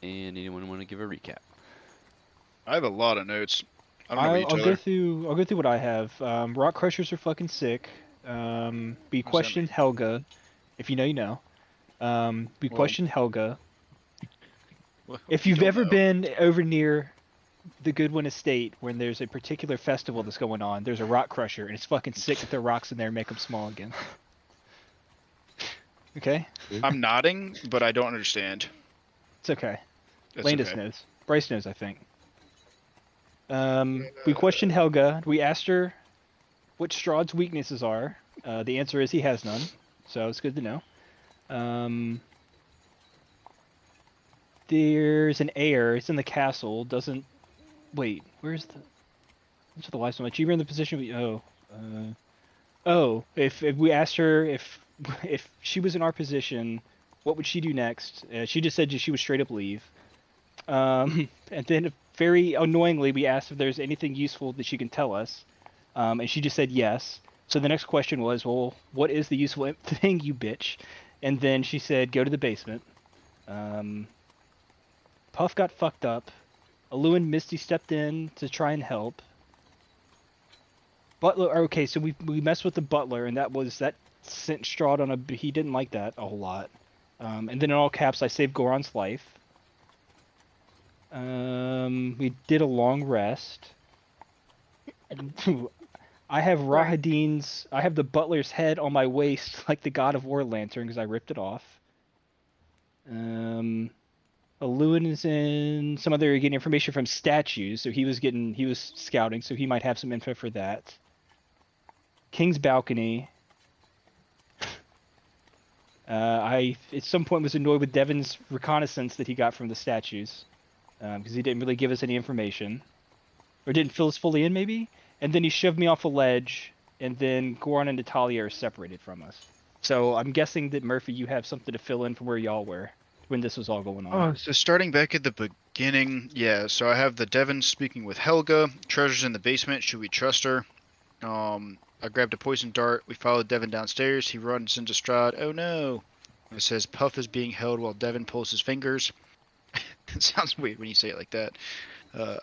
And anyone want to give a recap? I have a lot of notes. I don't know about you, I'll go Tyler. through. I'll go through what I have. Rock crushers are fucking sick. We What does that mean? questioned Helga. If you know, you know. We Well, questioned Helga. If we you've don't ever know. been over near the Goodwin Estate when there's a particular festival that's going on, there's a rock crusher, and it's fucking sick to throw rocks in there and make them small again. Okay, I'm nodding, but I don't understand. it's okay. That's Landis okay. knows. Bryce knows, I think. We questioned Helga. We asked her what Strahd's weaknesses are. The answer is he has none, so it's good to know. There's an heir. It's in the castle. Doesn't wait. Where's the? What's the last one? Achiever in the position. If we asked her if she was in our position, what would she do next? She just said she would straight up leave. And then very annoyingly, we asked if there's anything useful that she can tell us, and she just said yes. So the next question was, well, what is the useful thing, you bitch? And then she said, go to the basement. Puff got fucked up. Alu and Misty stepped in to try and help. Butler, okay, so we messed with the butler, and that sent Strahd on a. He didn't like that a whole lot. And then in all caps, I saved Goron's life. We did a long rest. I have Rahadin's. I have the butler's head on my waist like the God of War lantern because I ripped it off. Aluin is in some other getting information from statues, so he was scouting, so he might have some info for that. King's balcony. I at some point was annoyed with Devin's reconnaissance that he got from the statues, because he didn't really give us any information, or didn't fill us fully in maybe. And then he shoved me off a ledge, and then Goron and Natalia are separated from us. So I'm guessing that Murphy, you have something to fill in from where y'all were when this was all going on. Oh, so starting back at the beginning, yeah. So I have the Devon speaking with Helga. Treasure's in the basement. Should we trust her? I grabbed a poison dart. We followed Devon downstairs. He runs into Strahd. Oh no! It says Puff is being held while Devon pulls his fingers. It sounds weird when you say it like that.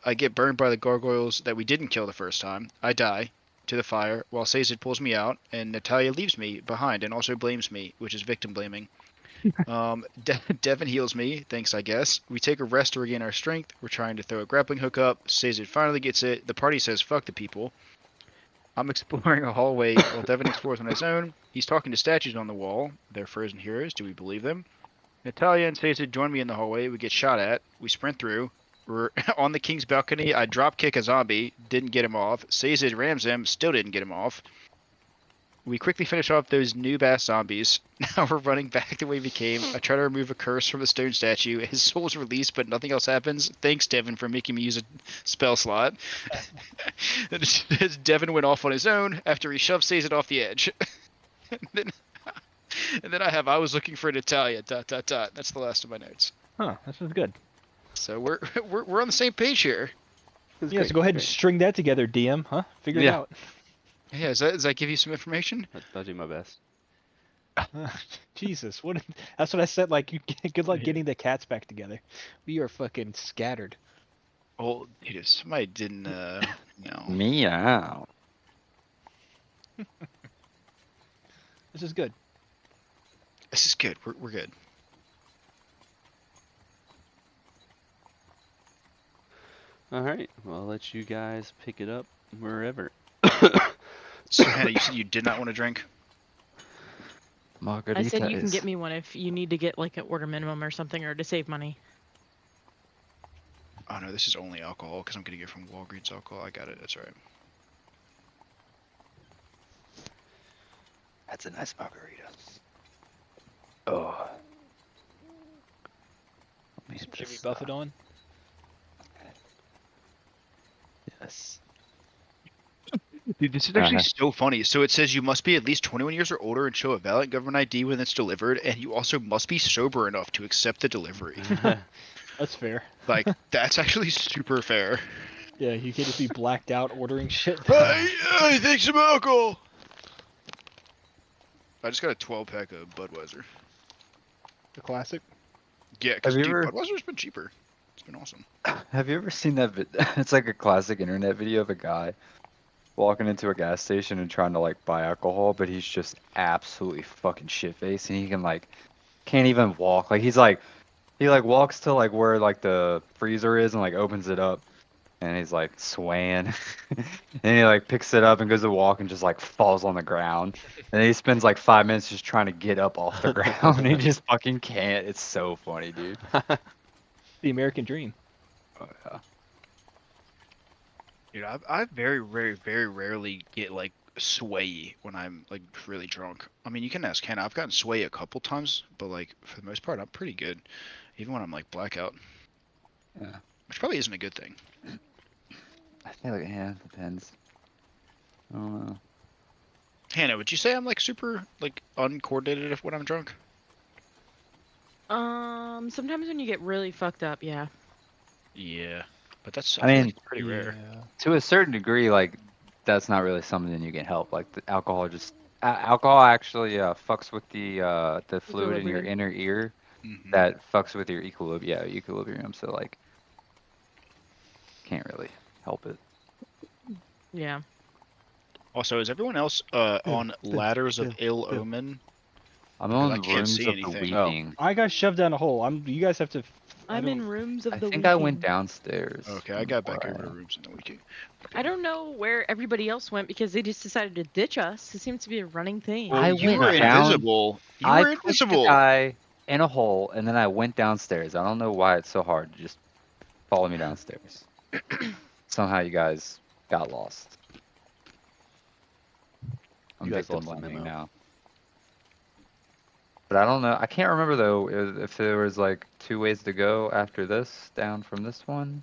I get burned by the gargoyles that we didn't kill the first time. I die to the fire while Sazed pulls me out, and Natalia leaves me behind and also blames me, which is victim blaming. Devon heals me, thanks I guess. We take a rest to regain our strength. We're trying to throw a grappling hook up. Sazed finally gets it. The party says fuck the people. I'm exploring a hallway while Devon explores on his own. He's talking to statues on the wall. They're frozen heroes. Do we believe them? Natalia and Sazed join me in the hallway. We get shot at. We sprint through. We're on the king's balcony. I drop kick a zombie. Didn't get him off. Sazed rams him. Still didn't get him off. We quickly finish off those noob-ass zombies. Now we're running back the way we came. I try to remove a curse from the stone statue. His soul's released, but nothing else happens. Thanks, Devon, for making me use a spell slot. Devon went off on his own after he shoved Sazed off the edge. and then I was looking for Natalia. ... That's the last of my notes. Huh, this is good. So we're on the same page here. Yeah, so go ahead and string that together, DM, huh? Figure it out. Yeah, does that give you some information? I'll do my best. Jesus, that's what I said. Like, good luck getting the cats back together. We are fucking scattered. Oh, dude, if somebody didn't, Meow. This is good. This is good. We're good. All right. Well, I'll let you guys pick it up wherever. So, Hannah, you said you did not want to drink? Margarita I said you can is- get me one if you need to get like an order minimum or something, or to save money. Oh no, this is only alcohol because I'm getting it from Walgreens alcohol. I got it. That's all right. That's a nice margarita. Oh. Let me put Jimmy this, Buffett on. Yes. Dude, this is actually so funny. So it says you must be at least 21 years or older and show a valid government ID when it's delivered, and you also must be sober enough to accept the delivery. That's fair. Like, that's actually super fair. Yeah, you can't just be blacked out ordering shit. Hey, thanks some alcohol. I just got a 12-pack of Budweiser. The classic. Yeah, because Have you dude, ever- Budweiser's been cheaper. It's been awesome. Have you ever seen that? It's like a classic internet video of a guy walking into a gas station and trying to like buy alcohol, but he's just absolutely fucking shit faced, and he can like can't even walk. Like he like walks to like where like the freezer is and like opens it up, and he's like swaying, and he like picks it up and goes to walk and just like falls on the ground, and then he spends like 5 minutes just trying to get up off the ground, and he just fucking can't. It's so funny, dude. The American dream. Oh, yeah. Dude, I very rarely get like sway when I'm like really drunk. I mean, you can ask Hannah. I've gotten sway a couple times, but like for the most part, I'm pretty good, even when I'm like blackout. Yeah. Which probably isn't a good thing. I think like yeah, depends. I don't know. Hannah, would you say I'm like super like uncoordinated when I'm drunk? Sometimes when you get really fucked up, yeah. Yeah, but that's I feel mean, like it's pretty rare. To a certain degree, like that's not really something you can help. Like the alcohol just alcohol actually fucks with the fluid in your Equilibrium. inner ear Mhm. that fucks with your equilibrium. So like can't really help it. Yeah. Also, is everyone else on Ladders of Ill Omen? I'm Because I on can't Rooms see of the anything. Weeping. I got shoved down a hole. You guys have to. I'm in rooms of I the think I went weekend. downstairs. Okay, I from got back where over to I- rooms in the weekend. I don't know where everybody else went because they just decided to ditch us. It seems to be a running thing. Well, I you went were down- invisible. You I were pushed a invisible. guy in a hole, and then I went downstairs. I don't know why it's so hard to just follow me downstairs. Somehow you guys got lost. I'm You guys victim lost the blaming memo. now. But I don't know. I can't remember though if there was like 2 ways to go after this down from this one.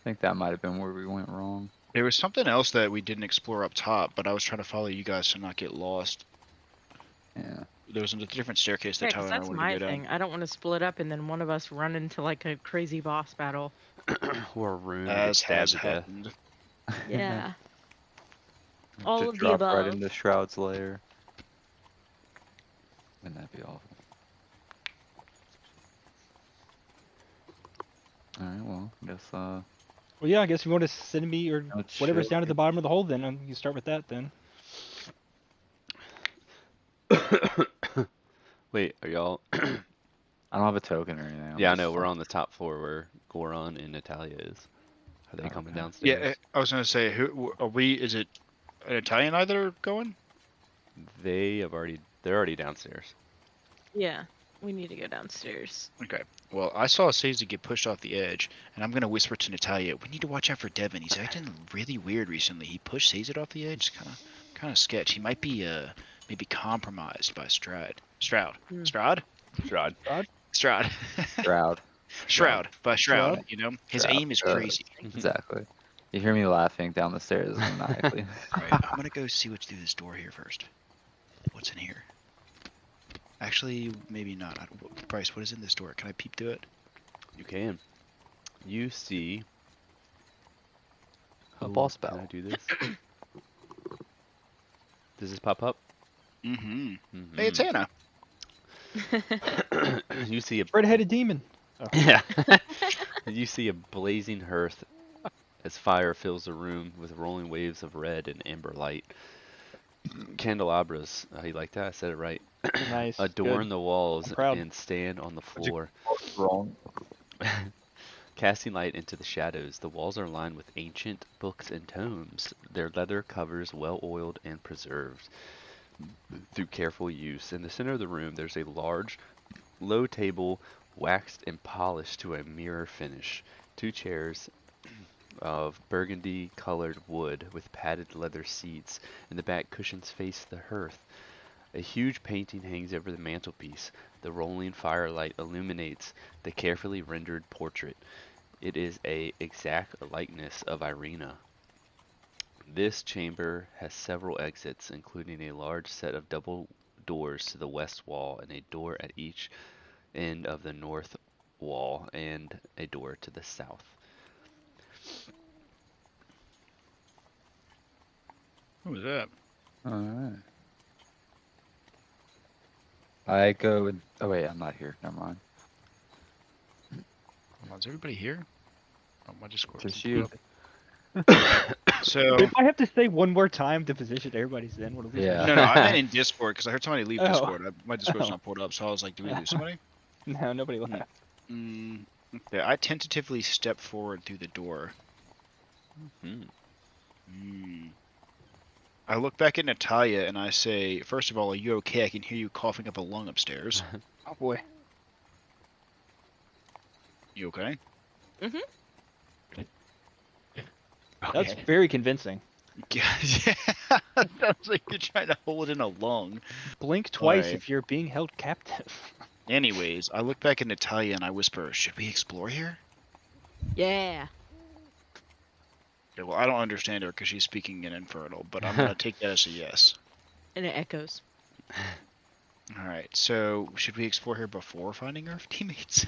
I think that might have been where we went wrong. There was something else that we didn't explore up top, but I was trying to follow you guys to not get lost. Yeah. There was a different staircase that Yeah, Tyler 'cause and I that's wanted my to go thing. down. I don't want to split up and then one of us run into like a crazy boss battle. Or a room get As has stabbed to death. happened. Yeah. All To of the drop right above. into Shroud's lair. Wouldn't that be awful? Alright, well, I guess Well, yeah. I guess if you want to send me or no whatever's shit. down at the bottom of the hole, then you can start with that. Then. Wait, are y'all? I don't have a token or anything. I'm Yeah, I just know. We're like- on the top floor where Goron and Natalia is. Are they Oh, coming okay. downstairs? Yeah, I was gonna say, who are we? Is it an Italian eye that are going? They're already downstairs. Yeah. We need to go downstairs. Okay. Well, I saw Seiza get pushed off the edge, and I'm gonna whisper to Natalia, "We need to watch out for Devin. He's acting really weird recently. He pushed Seiza off the edge. Kind of sketch. He might be maybe compromised by Stroud. Hmm. Stroud. Shroud. Shroud. Shroud. Shroud. By Shroud. Shroud? You know, his Shroud, aim is crazy. Exactly. You hear me laughing down the stairs maniacally. Alright, I'm gonna go see what's through this door here first. What's in here? Actually, maybe not. Bryce, what is in this door? Can I peep through it? You can. You see. A Oh, boss Can I battle. do this? Does this pop up? Mm-hmm. Mhm. Hey, it's Hannah. You see a Red-headed demon. yeah. You see a blazing hearth as fire fills the room with rolling waves of red and amber light. Candelabras, you like that? I said it right. Nice. Adorn good. the walls I'm proud. and stand on the What'd you- floor. Wrong. Casting light into the shadows, the walls are lined with ancient books and tomes, their leather covers well oiled and preserved through careful use. In the center of the room, there's a large, low table, waxed and polished to a mirror finish. 2 chairs of burgundy colored wood with padded leather seats, and the back cushions face the hearth. A huge painting hangs over the mantelpiece. The rolling firelight illuminates the carefully rendered portrait. It is a exact likeness of Irina. This chamber has several exits, including a large set of double doors to the west wall and a door at each end of the north wall and a door to the south. What was that? Alright. I go with. Oh wait, I'm not here. Never mind. Hold on, is everybody here? Oh, my Discord. Just isn't you. pulling up. So If I have to say one more time the position everybody's in, what at least Yeah. no, I meant in Discord because I heard somebody leave Oh. Discord. My Discord's Oh. not pulled up, so I was like, "Do we lose somebody?" No, nobody Hmm. left. Okay, I tentatively step forward through the door. Hmm. I look back at Natalia and I say, first of all, are you okay? I can hear you coughing up a lung upstairs. Oh boy. You okay? That's very convincing. Yeah, sounds like you're trying to hold in a lung. Blink twice Alright. if you're being held captive. Anyways, I look back at Natalia and I whisper, should we explore here? Yeah. Okay, well, I don't understand her because she's speaking in Infernal, but I'm going to take that as a yes. And it echoes. Alright, so should we explore here before finding our teammates?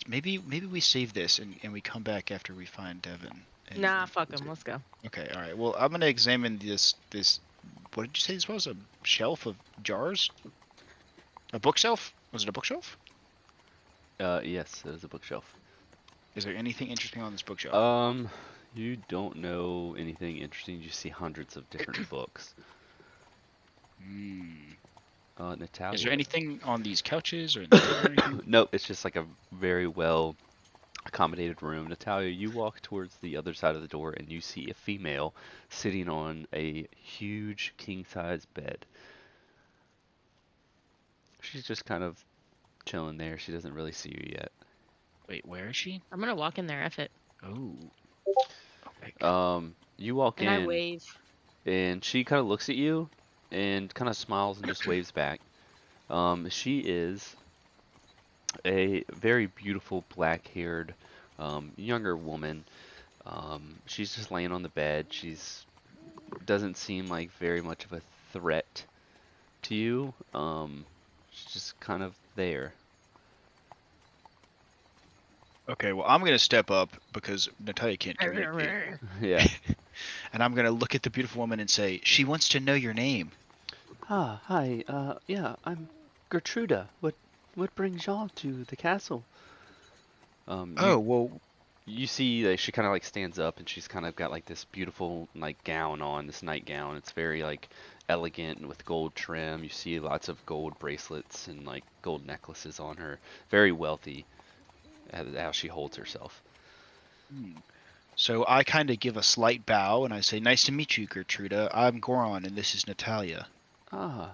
Maybe we save this and we come back after we find Devin. Nah, fuck them. Let's go. Okay, alright. Well, I'm gonna examine this what did you say this was? A shelf of jars? A bookshelf? Was it a bookshelf? Yes, it is a bookshelf. Is there anything interesting on this bookshelf? You don't know anything interesting. You see hundreds of different books. Natalia. Is there anything on these couches or in the table or anything? No, it's just like a very well accommodated room. Natalia, you walk towards the other side of the door and you see a female sitting on a huge king-size bed. She's just kind of chilling there. She doesn't really see you yet. Wait, where is she? I'm gonna walk in there. F it. Oh. Okay. You walk And in. I wave. And she kind of looks at you and kind of smiles and just waves back. She is a very beautiful black-haired younger woman. She's just laying on the bed. She's doesn't seem like very much of a threat to you. She's just kind of there. Okay, well, I'm gonna step up because Natalia can't communicate. Yeah. And I'm gonna look at the beautiful woman and say, she wants to know your name. Ah, hi. Yeah, I'm Gertruda. What brings y'all to the castle? Oh, well, You see that she kind of like stands up and she's kind of got like this beautiful like gown on, this nightgown. It's very like elegant and with gold trim. You see lots of gold bracelets and like gold necklaces on her. Very wealthy how she holds herself. so I kind of give a slight bow and I say, nice to meet you, Gertruda. I'm Goron and this is Natalia. Ah,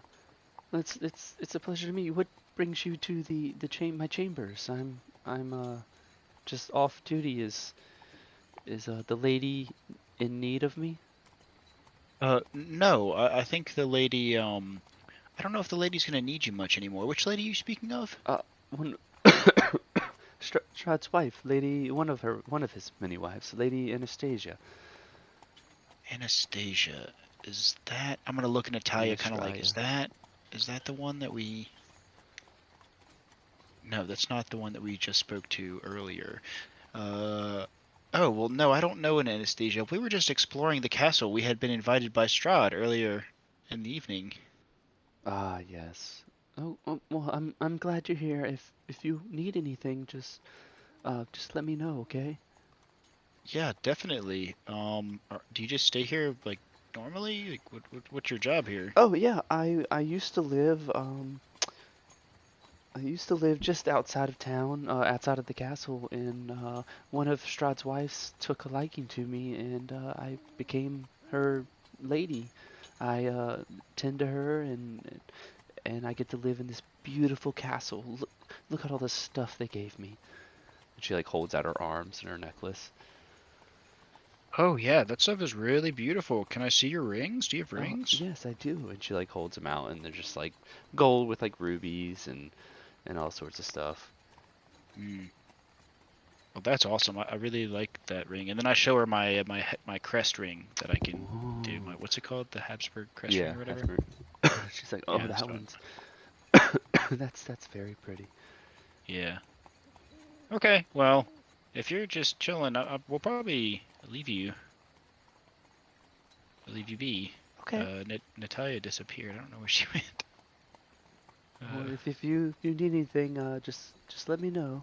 it's a pleasure to meet you. What brings you to my chambers? I'm just off duty. Is the lady in need of me? No, I think the lady, I don't know if the lady's gonna need you much anymore. Which lady are you speaking of? One Strahd's wife, Lady, one of his many wives, Lady Anastasia. Anastasia. Is that, I'm gonna look at Natalia kind of like, Anastasia. is that the one that we, no, that's not the one that we just spoke to earlier. Oh, well, no, I don't know an Anastasia. We were just exploring the castle. We had been invited by Strahd earlier in the evening. Ah, yes. Oh, well, I'm glad you're here. If you need anything, just let me know, okay? Yeah, definitely. Do you just stay here like normally? Like, what's your job here? Oh yeah, I used to live just outside of town, outside of the castle, and one of Strahd's wives took a liking to me, and I became her lady. I tend to her, and I get to live in this beautiful castle. Look at all the stuff they gave me. And she like holds out her arms and her necklace. Oh yeah, that stuff is really beautiful. Can I see your rings? Do you have Oh, rings? yes, I do. And she like holds them out, and they're just like gold with like rubies and all sorts of stuff. Well, that's awesome. I really like that ring. And then I show her my crest ring that I can do. My, what's it called? The Habsburg crest ring or whatever. Habsburg. She's like, oh, Yeah, that's that fine. one's that's very pretty. Yeah. Okay. Well, if you're just chilling, we'll probably leave you. Leave you be. Okay. Natalia disappeared. I don't know where she went. Well, if you need anything, just let me know.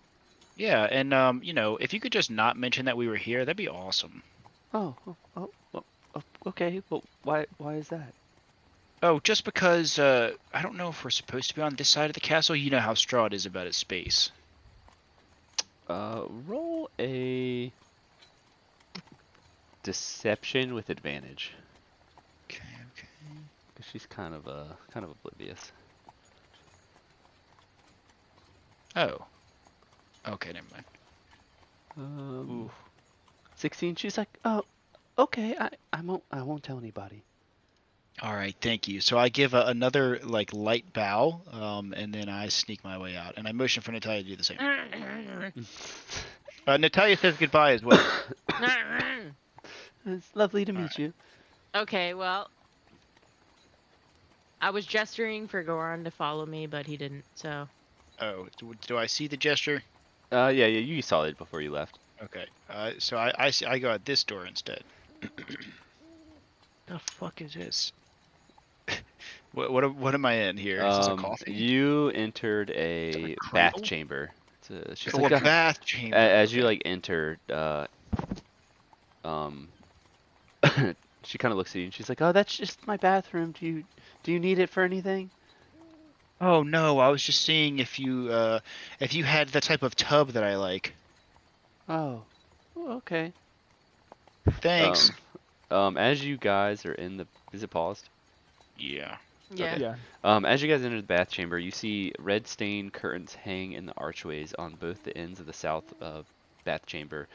Yeah, and you know, if you could just not mention that we were here, that'd be awesome. Okay. But why is that? Oh, just because I don't know if we're supposed to be on this side of the castle. You know how Strahd is about his space. Roll a deception with advantage, Okay, okay. because she's kind of oblivious. Oh. Okay, never mind. Um, 16. She's like, oh, okay. I won't tell anybody. All right, thank you. So I give another like light bow, and then I sneak my way out, and I motion for Natalia to do the same. Natalia says goodbye as well. It's lovely to All meet you. Okay, well, I was gesturing for Goron to follow me, but he didn't. So Oh, do I see the gesture? Yeah, you saw it before you left. Okay. So I go out this door instead. The fuck is this? What am I in here? Is this a coffee? You entered a a bath cradle? chamber. She's Oh, like, a bath chamber. as you Okay. like entered, um, she kind of looks at you and she's like, "Oh, that's just my bathroom. Do you need it for anything?" Oh no, I was just seeing if you had the type of tub that I like. Oh, okay. Thanks. As you guys are in the, is it paused? Yeah. yeah. Okay. Yeah. As you guys enter the bath chamber, you see red stained curtains hang in the archways on both the ends of the south bath chamber.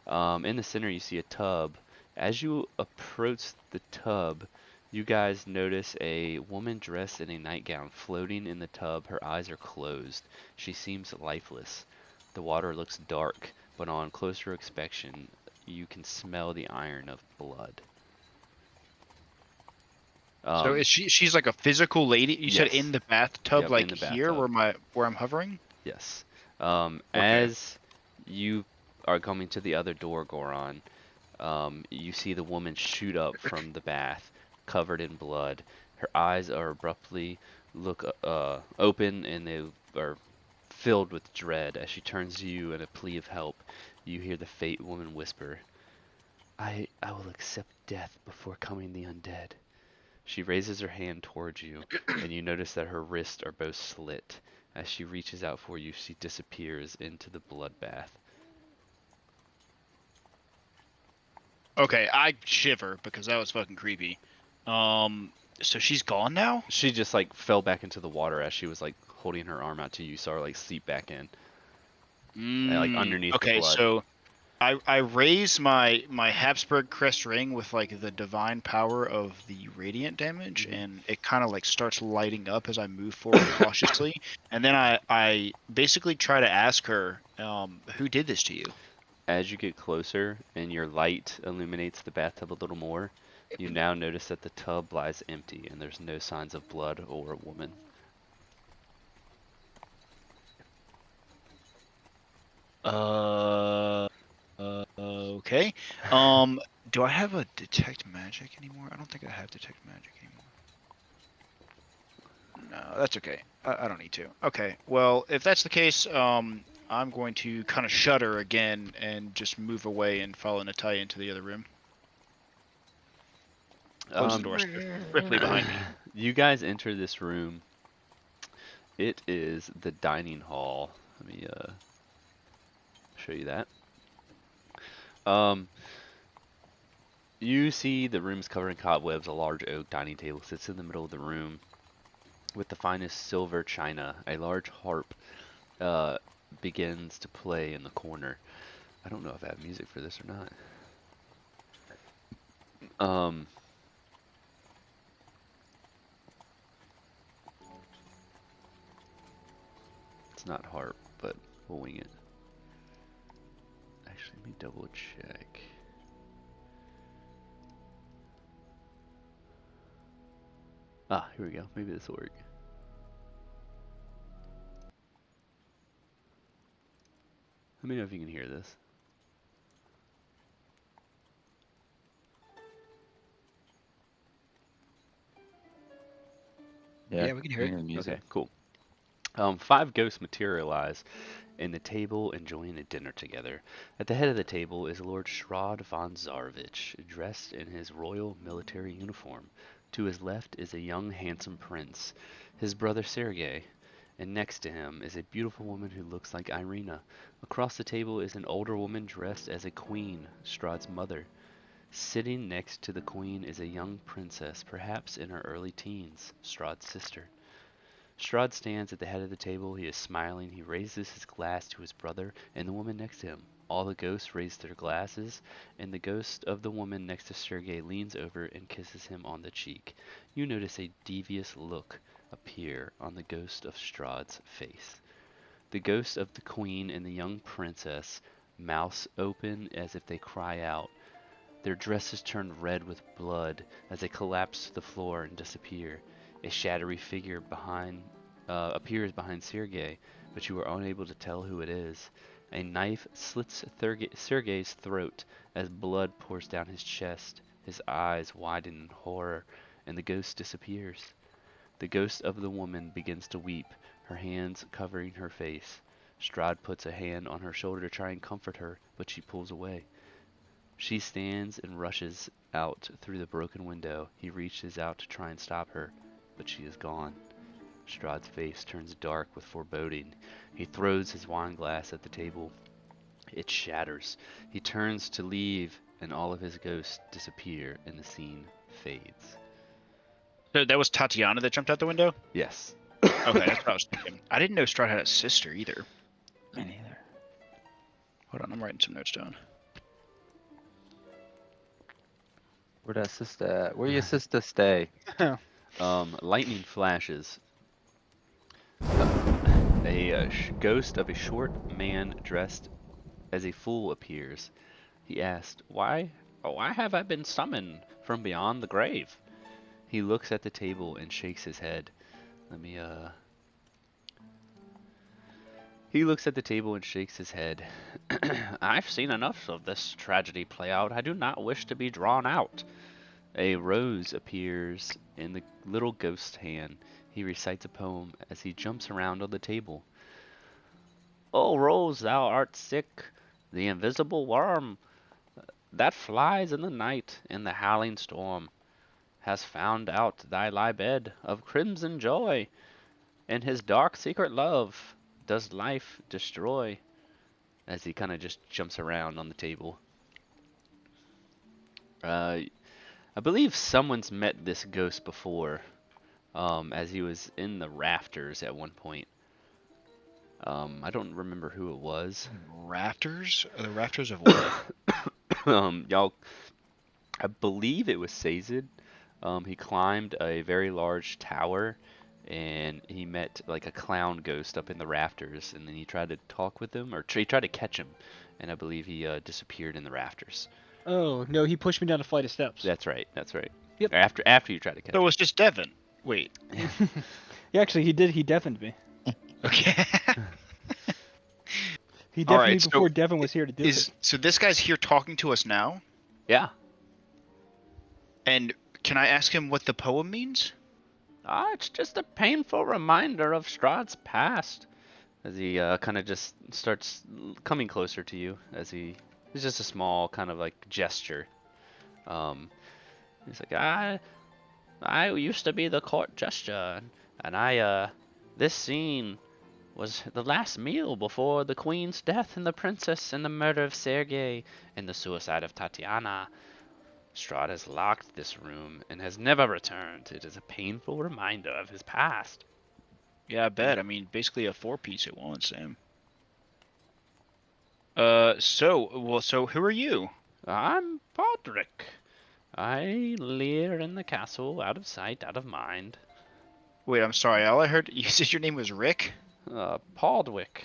In the center, you see a tub. As you approach the tub, you guys notice a woman dressed in a nightgown floating in the tub. Her eyes are closed. She seems lifeless. The water looks dark, but on closer inspection, you can smell the iron of blood. So is she's like a physical lady? You said Yes. in the bathtub, Yep, in like the here bathtub. where I'm hovering? Yes. Okay. As you are coming to the other door, Goron, you see the woman shoot up from the bath, covered in blood. Her eyes are abruptly look open, and they are filled with dread. As she turns to you in a plea of help, you hear the Fate woman whisper, I will accept death before coming the undead." She raises her hand towards you, and you notice that her wrists are both slit. As she reaches out for you, she disappears into the bloodbath. Okay, I shiver because that was fucking creepy. So she's gone now? She just like fell back into the water as she was like holding her arm out to you, saw her like seep back in, like underneath the Okay, blood. so I raise my Habsburg crest ring with like the divine power of the radiant damage, and it kind of like starts lighting up as I move forward cautiously, and then I basically try to ask her, who did this to you? As you get closer and your light illuminates the bathtub a little more, you now notice that the tub lies empty and there's no signs of blood or a woman. Okay. Do I have a detect magic anymore? I don't think I have detect magic anymore. No, that's okay. I don't need to. Okay. Well, if that's the case, I'm going to kind of shudder again and just move away and follow Natalia into the other room. Close the door swiftly behind me. You guys enter this room. It is the dining hall. Let me show you that. You see the room's covered in cobwebs. A large oak dining table sits in the middle of the room with the finest silver china. A large harp begins to play in the corner. I don't know if I have music for this or not. It's not harp, but we'll wing it. Actually, let me double check. Ah, here we go. Maybe this will work. Let me know if you can hear this. Yeah, we can hear it. music. Okay, cool. 5 ghosts materialize in the table enjoying a dinner together. At the head of the table is Lord Strahd von Zarovich, dressed in his royal military uniform. To his left is a young handsome prince, his brother Sergei, and next to him is a beautiful woman who looks like Irina. Across the table is an older woman dressed as a queen, Strahd's mother. Sitting next to the queen is a young princess, perhaps in her early teens, Strahd's sister. Strahd stands at the head of the table. He is smiling. He raises his glass to his brother and the woman next to him. All the ghosts raise their glasses, and the ghost of the woman next to Sergei leans over and kisses him on the cheek. You notice a devious look appear on the ghost of Strahd's face. The ghosts of the queen and the young princess mouths open as if they cry out. Their dresses turn red with blood as they collapse to the floor and disappear. A shadowy figure appears behind Sergei, but you are unable to tell who it is. A knife slits Sergei's throat as blood pours down his chest. His eyes widen in horror, and the ghost disappears. The ghost of the woman begins to weep, her hands covering her face. Strahd puts a hand on her shoulder to try and comfort her, but she pulls away. She stands and rushes out through the broken window. He reaches out to try and stop her, but she is gone. Strahd's face turns dark with foreboding. He throws his wine glass at the table. It shatters. He turns to leave, and all of his ghosts disappear, and the scene fades. So that was Tatiana that jumped out the window? Yes. Okay, that's what I was thinking. I didn't know Strahd had a sister either. Me neither. Hold on, I'm writing some notes down. Where that sister at? Where your sister stay? Lightning flashes. A ghost of a short man dressed as a fool appears. He asked, why have I been summoned from beyond the grave? He looks at the table and shakes his head. He looks at the table and shakes his head. I've seen enough of this tragedy play out. I do not wish to be drawn out. A rose appears in the little ghost's hand. He recites a poem as he jumps around on the table. O rose, thou art sick, the invisible worm that flies in the night in the howling storm has found out thy lie bed of crimson joy, and his dark secret love does life destroy. As he kind of just jumps around on the table. I believe someone's met this ghost before, as he was in the rafters at one point. I don't remember who it was. Rafters? The rafters of what? Y'all, I believe it was Sazed. He climbed a very large tower, and he met like a clown ghost up in the rafters, and then he tried to talk with him, or he tried to catch him, and I believe he disappeared in the rafters. Oh no, he pushed me down a flight of steps. That's right. That's right. Yep. After you tried to catch So it him. was just Devin. Wait. Yeah, actually, he did. He deafened me. Okay. He deafened Alright, me so before Devin was here to do it. So this guy's here talking to us now? Yeah. And can I ask him what the poem means? It's just a painful reminder of Strahd's past. As he kind of just starts coming closer to you. It's just a small kind of like gesture. He's like, I used to be the court jester, and this scene was the last meal before the queen's death and the princess and the murder of Sergei and the suicide of Tatiana. Strahd has locked this room and has never returned. It is a painful reminder of his past. Yeah, I bet. I mean, basically a 4-piece at once, Sam. So who are you? I'm Podrick. I lair in the castle, out of sight, out of mind. Wait, I'm sorry. All I heard, you said your name was Rick? Podwick.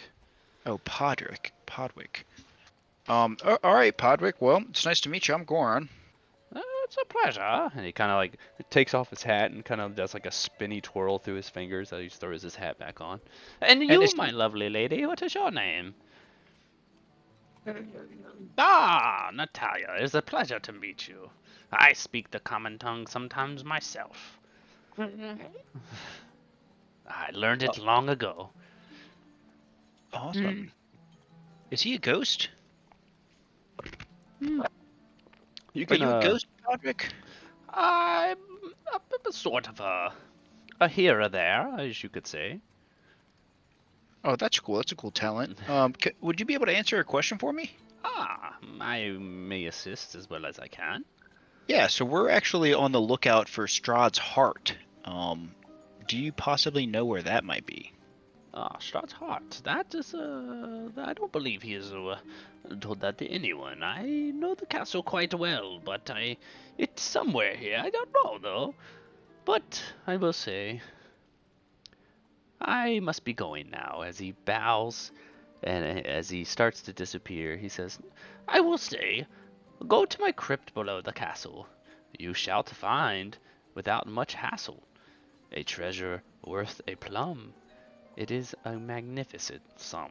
Oh, Podrick. Podwick. Alright, Podrick. Well, it's nice to meet you. I'm Goron. It's a pleasure. And he kind of like takes off his hat and kind of does like a spinny twirl through his fingers as he throws his hat back on. And you, my lovely lady, what is your name? Natalia, it is a pleasure to meet you. I speak the common tongue sometimes myself. I learned it long ago. Awesome. Is he a ghost? You Are can, you a ghost, Podrick? I'm sort of a here or there, as you could say. Oh, that's cool. That's a cool talent. Would you be able to answer a question for me? I may assist as well as I can. Yeah, so we're actually on the lookout for Strahd's heart. Do you possibly know where that might be? Strahd's heart. That is, I don't believe he has told that to anyone. I know the castle quite well, but it's somewhere here. I don't know, though. But I will say, I must be going now, as he bows, and as he starts to disappear, he says, I will say, go to my crypt below the castle. You shall find, without much hassle, a treasure worth a plum. It is a magnificent sum.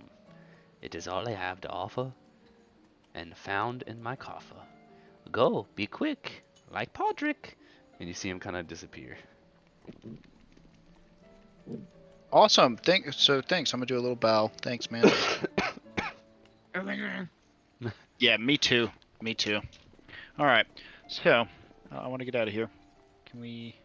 It is all I have to offer, and found in my coffer. Go, be quick, like Podrick. And you see him kind of disappear. Awesome. Thanks. I'm gonna do a little bow. Thanks, man. Yeah, me too. Me too. All right. So, I want to get out of here. Can we?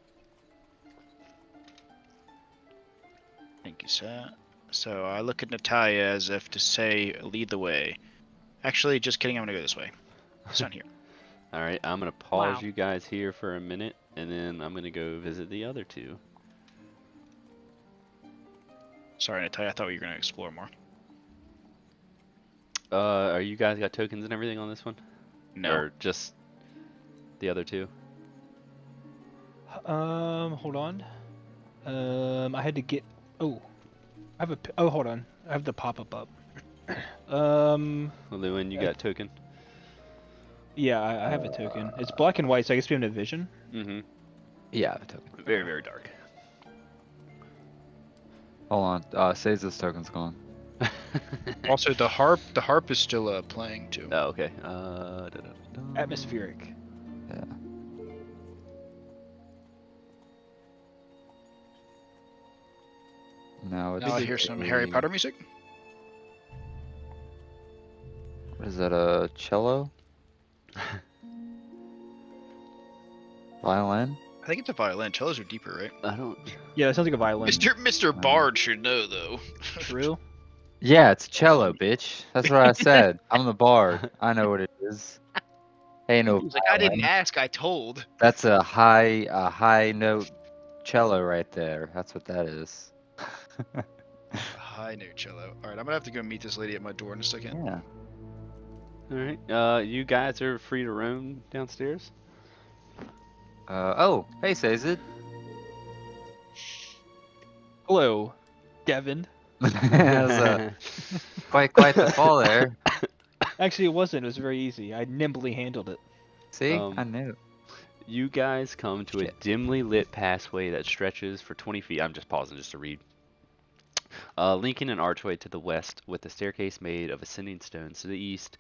Thank you, sir. So I look at Natalia as if to say, "Lead the way." Actually, just kidding. I'm gonna go this way. It's not here. All right, I'm gonna pause Wow. you guys here for a minute, and then I'm gonna go visit the other two. Sorry, Natalia. I thought we were gonna explore more. Are you guys got tokens and everything on this one? No. Or just the other two? Hold on. I had to get. Oh, I have a. Oh, hold on. I have the pop-up up. Lewin, you got token? Yeah, I have a token. It's black and white, so I guess we have no vision. Mm-hmm. Yeah, I have a token. Very, very dark. Hold on. Says token's gone. Also, the harp is still playing too. Oh, okay. Atmospheric. Yeah. Now it's Now I hear some Harry Potter music. What is that? A cello? Violin? I think it's a violin. Cellos are deeper, right? I don't. Yeah, that sounds like a violin. Mr. Bard should know though. True. Yeah, it's cello, bitch. That's what I said. I'm the bard. I know what it is. Ain't no He's like, I didn't violin. ask. I told. That's a high note cello right there. That's what that is. High note cello. All right, I'm gonna have to go meet this lady at my door in a second. Yeah. All right. You guys are free to roam downstairs. Oh, hey, Sazid. Hello, Devin. That was quite the fall there. Actually, it wasn't. It was very easy. I nimbly handled it. See, Um, I knew. You guys come to a Shit. dimly lit passway that stretches for 20 feet. I'm just pausing just to read. Linking an archway to the west with a staircase made of ascending stones to the east.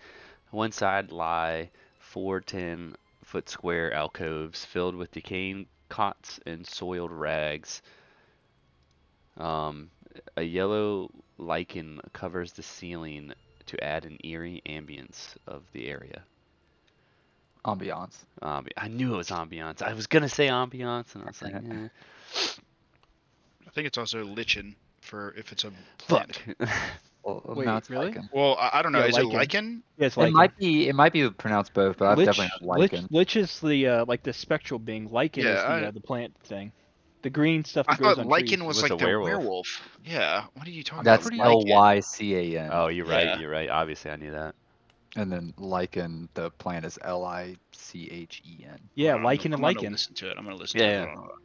One side lie 4 10-foot square alcoves filled with decaying cots and soiled rags. A yellow lichen covers the ceiling to add an eerie ambience of the area. Ambiance. I knew it was ambiance. I was gonna say ambiance, and I was like, I think it's also lichen for if it's a fuck. plant. Well, Wait, now it's really? lichen. Well, I don't know. Yeah, is lichen. it lichen? Yeah, it's It lichen. might be pronounced both, but I've definitely had lichen. Lich is the like the spectral being. Lichen Yeah, is the plant thing. The green stuff I that grows thought on lichen trees. was What's like a the werewolf? Yeah. What are you talking That's about? pretty- Lycan. Oh, you're right. Yeah. You're right. Obviously, I knew that. And then lichen, the plant is Lichen. Yeah, Hold on, lichen and I'm gonna lichen. listen to it. I'm gonna listen Yeah, to it. yeah. Hold on.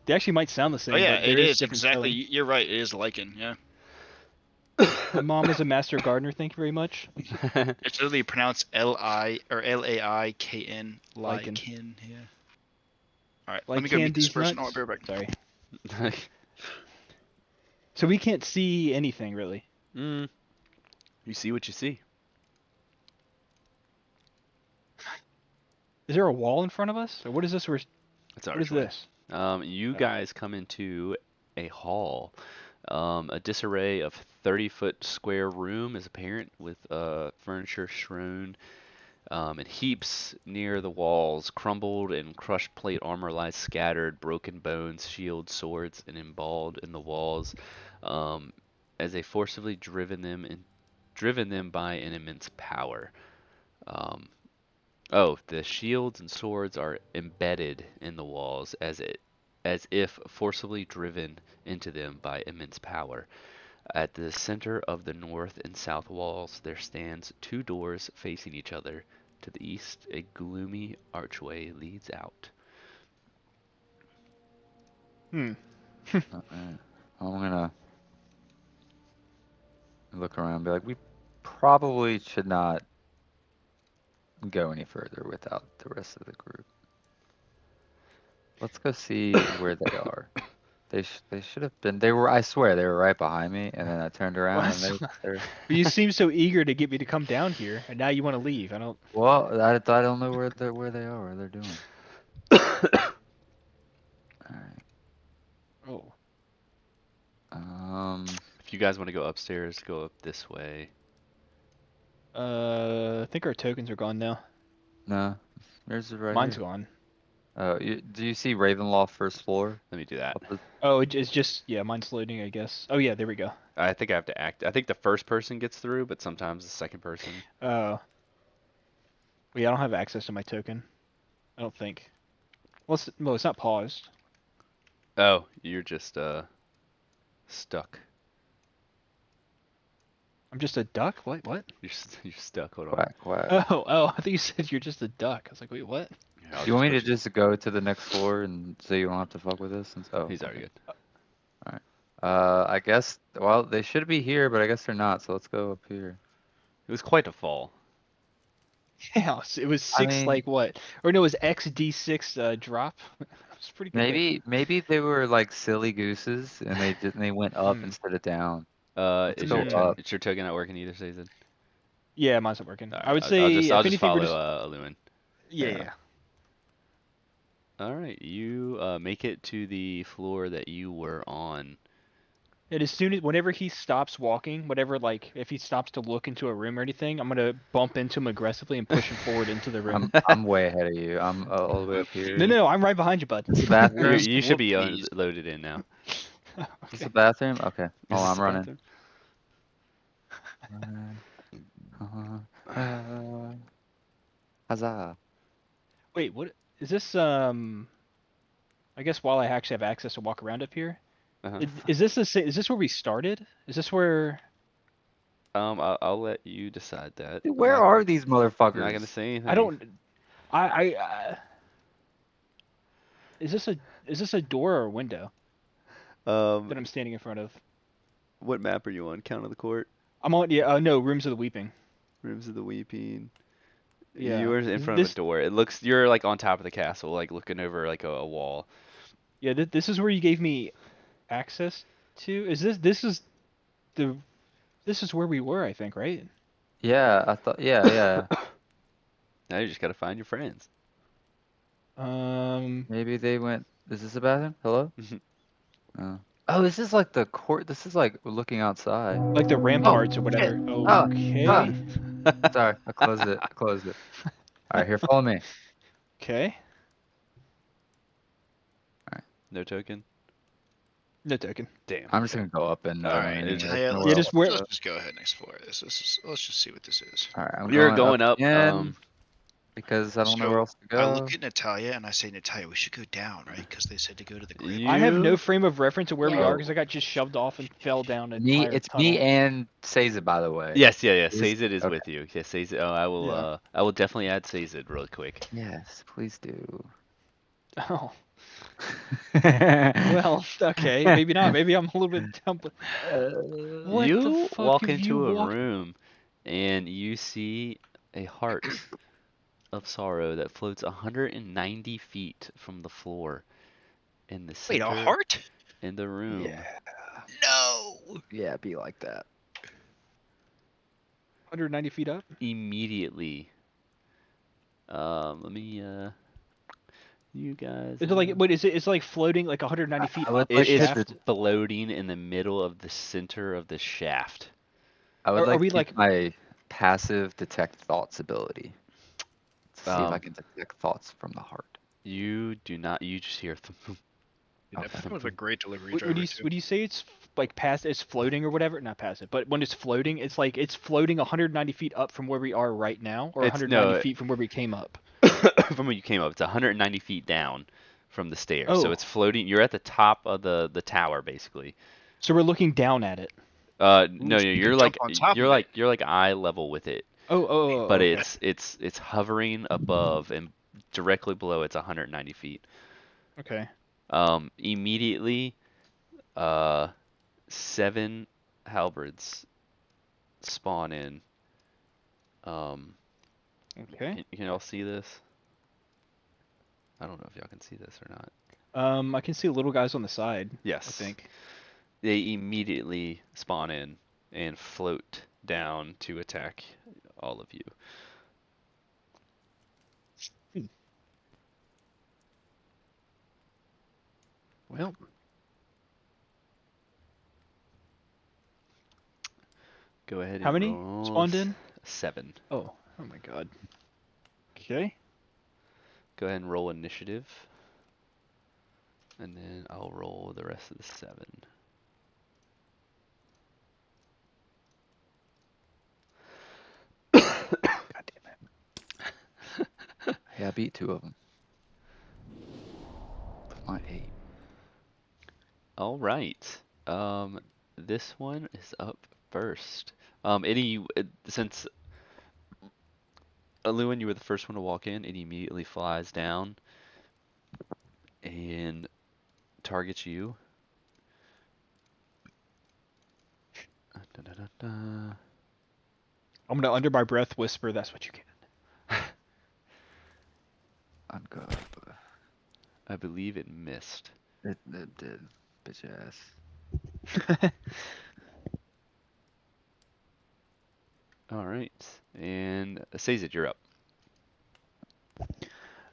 They actually might sound the same. Oh yeah, but there it is different exactly. spelling. You're right. It is lichen. Yeah. My mom is a master gardener. Thank you very much. It's literally pronounced Laikn. Lichen. Lichen. Yeah. All right. Like Let me go meet this these person. nuts. I'll be right back. Sorry. So we can't see anything really. You see what you see. Is there a wall in front of us, or what is this? It's What is archway. this? You Oh. guys come into a hall. A disarray of 30-foot square room is apparent with furniture strewn in heaps near the walls. Crumbled and crushed plate armor lies scattered, broken bones, shields, swords, and emballed in the walls um, as they forcibly driven them by an immense power. Um, the shields and swords are embedded in the walls as if forcibly driven into them by immense power. At the center of the north and south walls there stands two doors facing each other. To the east, a gloomy archway leads out. Hmm. Alright. I'm gonna look around and be like, we probably should not go any further without the rest of the group. Let's go see where they are. They should have been. They were. I swear they were right behind me, and then I turned around and they're. But you seem so eager to get me to come down here, and now you want to leave. I don't. Well, I don't know where they are, what they're doing. Alright. Oh. If you guys want to go upstairs, go up this way. I think our tokens are gone now. No, there's right Mine's here. gone. Do you see Ravenloft first floor? Let me do that. Up the- Oh, it's just yeah. Mine's loading, I guess. Oh yeah, there we go. I think I have to act. I think the first person gets through, but sometimes the second person. Oh. Well, yeah, I don't have access to my token. I don't think. Well, it's not paused. Oh, you're just stuck. I'm just a duck. What? What? You're stuck. Hold on. Quack, quack. Oh, I thought you said you're just a duck. I was like, wait, what? Here, I'll You want me put to just go to the next floor and so you don't have to fuck with this? He's already good. I guess. Well, they should be here, but I guess they're not. So let's go up here. It was quite a fall. Yeah, it was I six, mean- like what? Or no, it was XD6 drop. It's pretty good. Maybe they were like silly gooses and they went up Hmm. instead of down. Is go your up. is your token not working either, Season? Yeah, mine's not working. Alright, I would say I'll if just anything, follow we're just Aluin. yeah, yeah. yeah. All right, you make it to the floor that you were on. And as soon as whenever he stops walking, whatever like if he stops to look into a room or anything, I'm gonna bump into him aggressively and push him forward into the room. I'm way ahead of you. I'm all the way up here. No, I'm right behind you, bud. This is the bathroom. You should be Whoopies. loaded in now. This is Okay. the bathroom. Okay. Is Hold this on, I'm the running. bathroom? Huzzah. Wait, what is this? I guess while I actually have access to walk around up here, Uh-huh. is this is this where we started? Is this where? I'll let you decide that. Dude, where I'm are these motherfuckers? not gonna say anything. I don't. Is this a door or a window that I'm standing in front of? What map are you on? Count of the Court, I'm on. Yeah. No, Rooms of the Weeping. Rooms of the Weeping. Yeah. You are in Is front of this- a door. It looks you're like on top of the castle, like looking over like a wall. Yeah. This is where you gave me access to. This is the. This is where we were, I think, right? Yeah, I thought. Yeah. Now you just gotta find your friends. Maybe they went. Is this a bathroom? Hello? Mhm. Oh. Oh, this is like the court. This is like looking outside. like the ramparts or whatever. shit. Oh, Okay. Sorry, I closed it. All right, here, follow me. Okay. No token. No token. Damn. I'm just gonna go up and. All right, it's Natalia, nowhere Yeah, let's, just where- let's just go ahead and explore this. Let's just see what this is. All right, I'm You're going up. again, because I don't know So, where else to I go. look at Natalia and I say, Natalia, we should go down, right? Because they said to go to the grave. I have no You- frame of reference of where we No. are because I got just shoved off and fell down an Me, entire it's me tunnel. and Seiza, by the way. Yes, yeah. Is- Sazed is okay. with you. Yeah, Sazed. Oh, I will. Yeah. I will definitely add Sazed real quick. Yes, please do. Oh, well, okay, maybe not. Maybe I'm a little bit dumb. But what you the fuck walk have into you a walked- room, and you see a heart of sorrow that floats 190 feet from the floor in the Wait, center a heart? in the room. Yeah, No. yeah, be like that. 190 feet up. Immediately. Let me You guys. Is it like what is it? It's like floating like 190 feet I would up the It like is to shaft. floating in the middle of the center of the shaft. I would Are like we to use like? my passive detect thoughts ability to see if I Um, can detect thoughts from the heart. you do not. You just hear. Dude, that Okay. becomes a great delivery Would driver you too. would you say it's like passive? It's floating or whatever? Not passive, but when it's floating, it's like it's floating 190 feet up from where we are right now, or It's 190 no. feet from where we came up. From where you came up, it's 190 feet down from the stairs. So Oh, it's floating. You're at the top of the tower, basically. so we're looking down at it. Ooh, No, so you could you're jump like on top of it. you're like eye level with it, Oh, but okay. it's hovering above and directly below. It's 190 feet. Okay. Immediately, uh, 7 halberds spawn in. Um, Okay. can y'all see this? I don't know if y'all can see this or not. I can see little guys on the side, I Yes, think. they immediately spawn in and float down to attack all of you. Hmm. Well, Go ahead how and many roll spawned in? 7. Oh my God. Okay. Go ahead and roll initiative, and then I'll roll the rest of the 7. God damn it. Hey, I beat 2 of them. With my 8. All right. This one is up first. Since Lewin, you were the first one to walk in, it immediately flies down and targets you. Da, da, da, da. I'm gonna under my breath whisper, "That's what you get." I'm good, but I believe it missed. it did. Bitch ass. All right. And Sazed, you're up.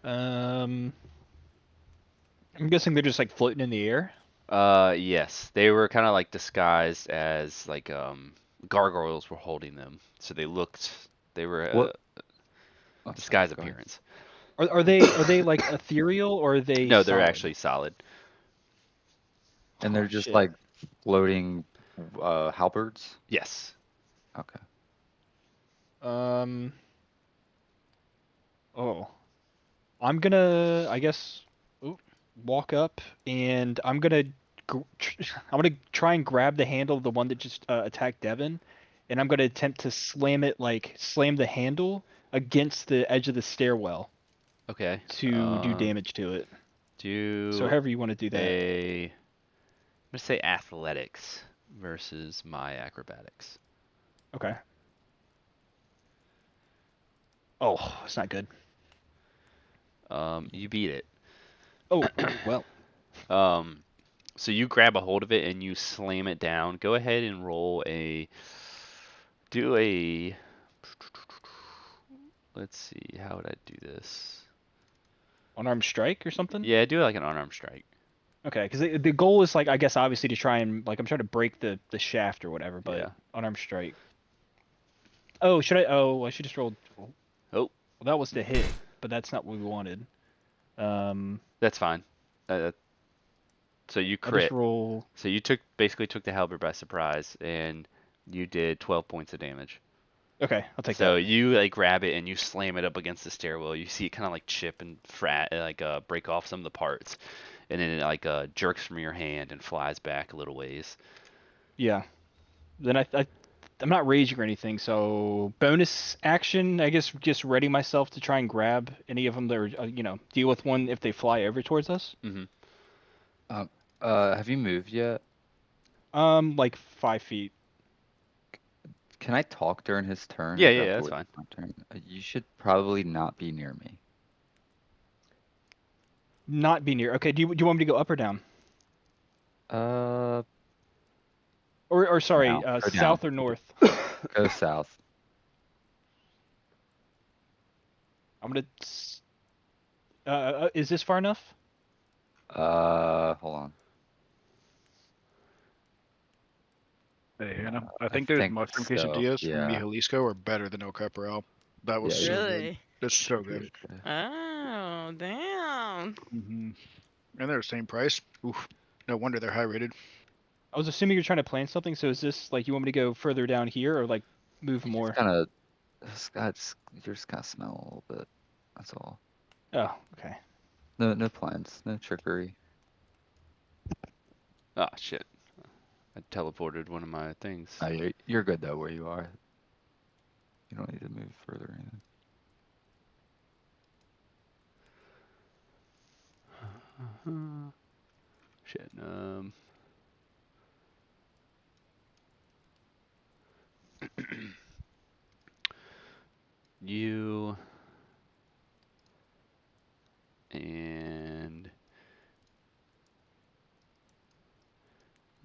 um, I'm guessing they're just like floating in the air. Yes, they were kind of like disguised as like gargoyles were holding them, so they were What? a Oh, sorry. disguise Go ahead. appearance. Are they like ethereal or are they No, they're solid? actually solid. And Oh they're just shit. like floating halberds? Yes. Okay. Um. Oh, I'm gonna, I guess, walk up and I'm gonna try and grab the handle of the one that just attacked Devin, and I'm gonna attempt to slam the handle against the edge of the stairwell Okay. to do damage to it. So Do however you want to do that. I'm gonna say athletics versus my acrobatics. Okay. Oh, it's not good. You beat it. Oh, well. Um, so you grab a hold of it and you slam it down. Go ahead and do a, let's see, how would I do this? Unarmed strike or something? Yeah, do like an unarmed strike. Okay, because the goal is like I guess obviously to try and like I'm trying to break the shaft or whatever, but Yeah. unarmed strike. Oh, should I? Oh, I should just roll. Well, Oh, that was the hit, but that's not what we wanted. Um, that's fine. Uh, so you I'll just crit. roll. So you basically took the halberd by surprise, and you did 12 points of damage. Okay, I'll take So that. you like grab it and you slam it up against the stairwell. You see it kind of like chip and break off some of the parts, and then it like jerks from your hand and flies back a little ways. Yeah. Then I'm not raging or anything, so bonus action. I guess just ready myself to try and grab any of them that are deal with one if they fly over towards us. Hmm. Um, have you moved yet? Like 5 feet. Can I talk during his turn, Yeah, or do yeah, I yeah, have to that's wait fine. for my turn? You should probably not be near me. Not be near. Okay, do you want me to go up or down? Uh, Or sorry, down. Go down. south or north? Go south. I'm gonna. Is this far enough? Hold on. Hey, Hannah, I I think those think mushroom so. quesadillas from Yeah. Jalisco are better than El Caporal. That was Yeah, so you good. Really? It's so should good. be okay. Oh, damn. And they're the same price. Oof. No wonder they're high rated. I was assuming you're trying to plan something. So is this like you want me to go further down here or like move You just more? kind of, you're just kind of smell a little bit. That's all. Oh, okay. No plans, no trickery. Ah, shit. I teleported one of my things. You're good though where you are. You don't need to move further or anything. Shit. You and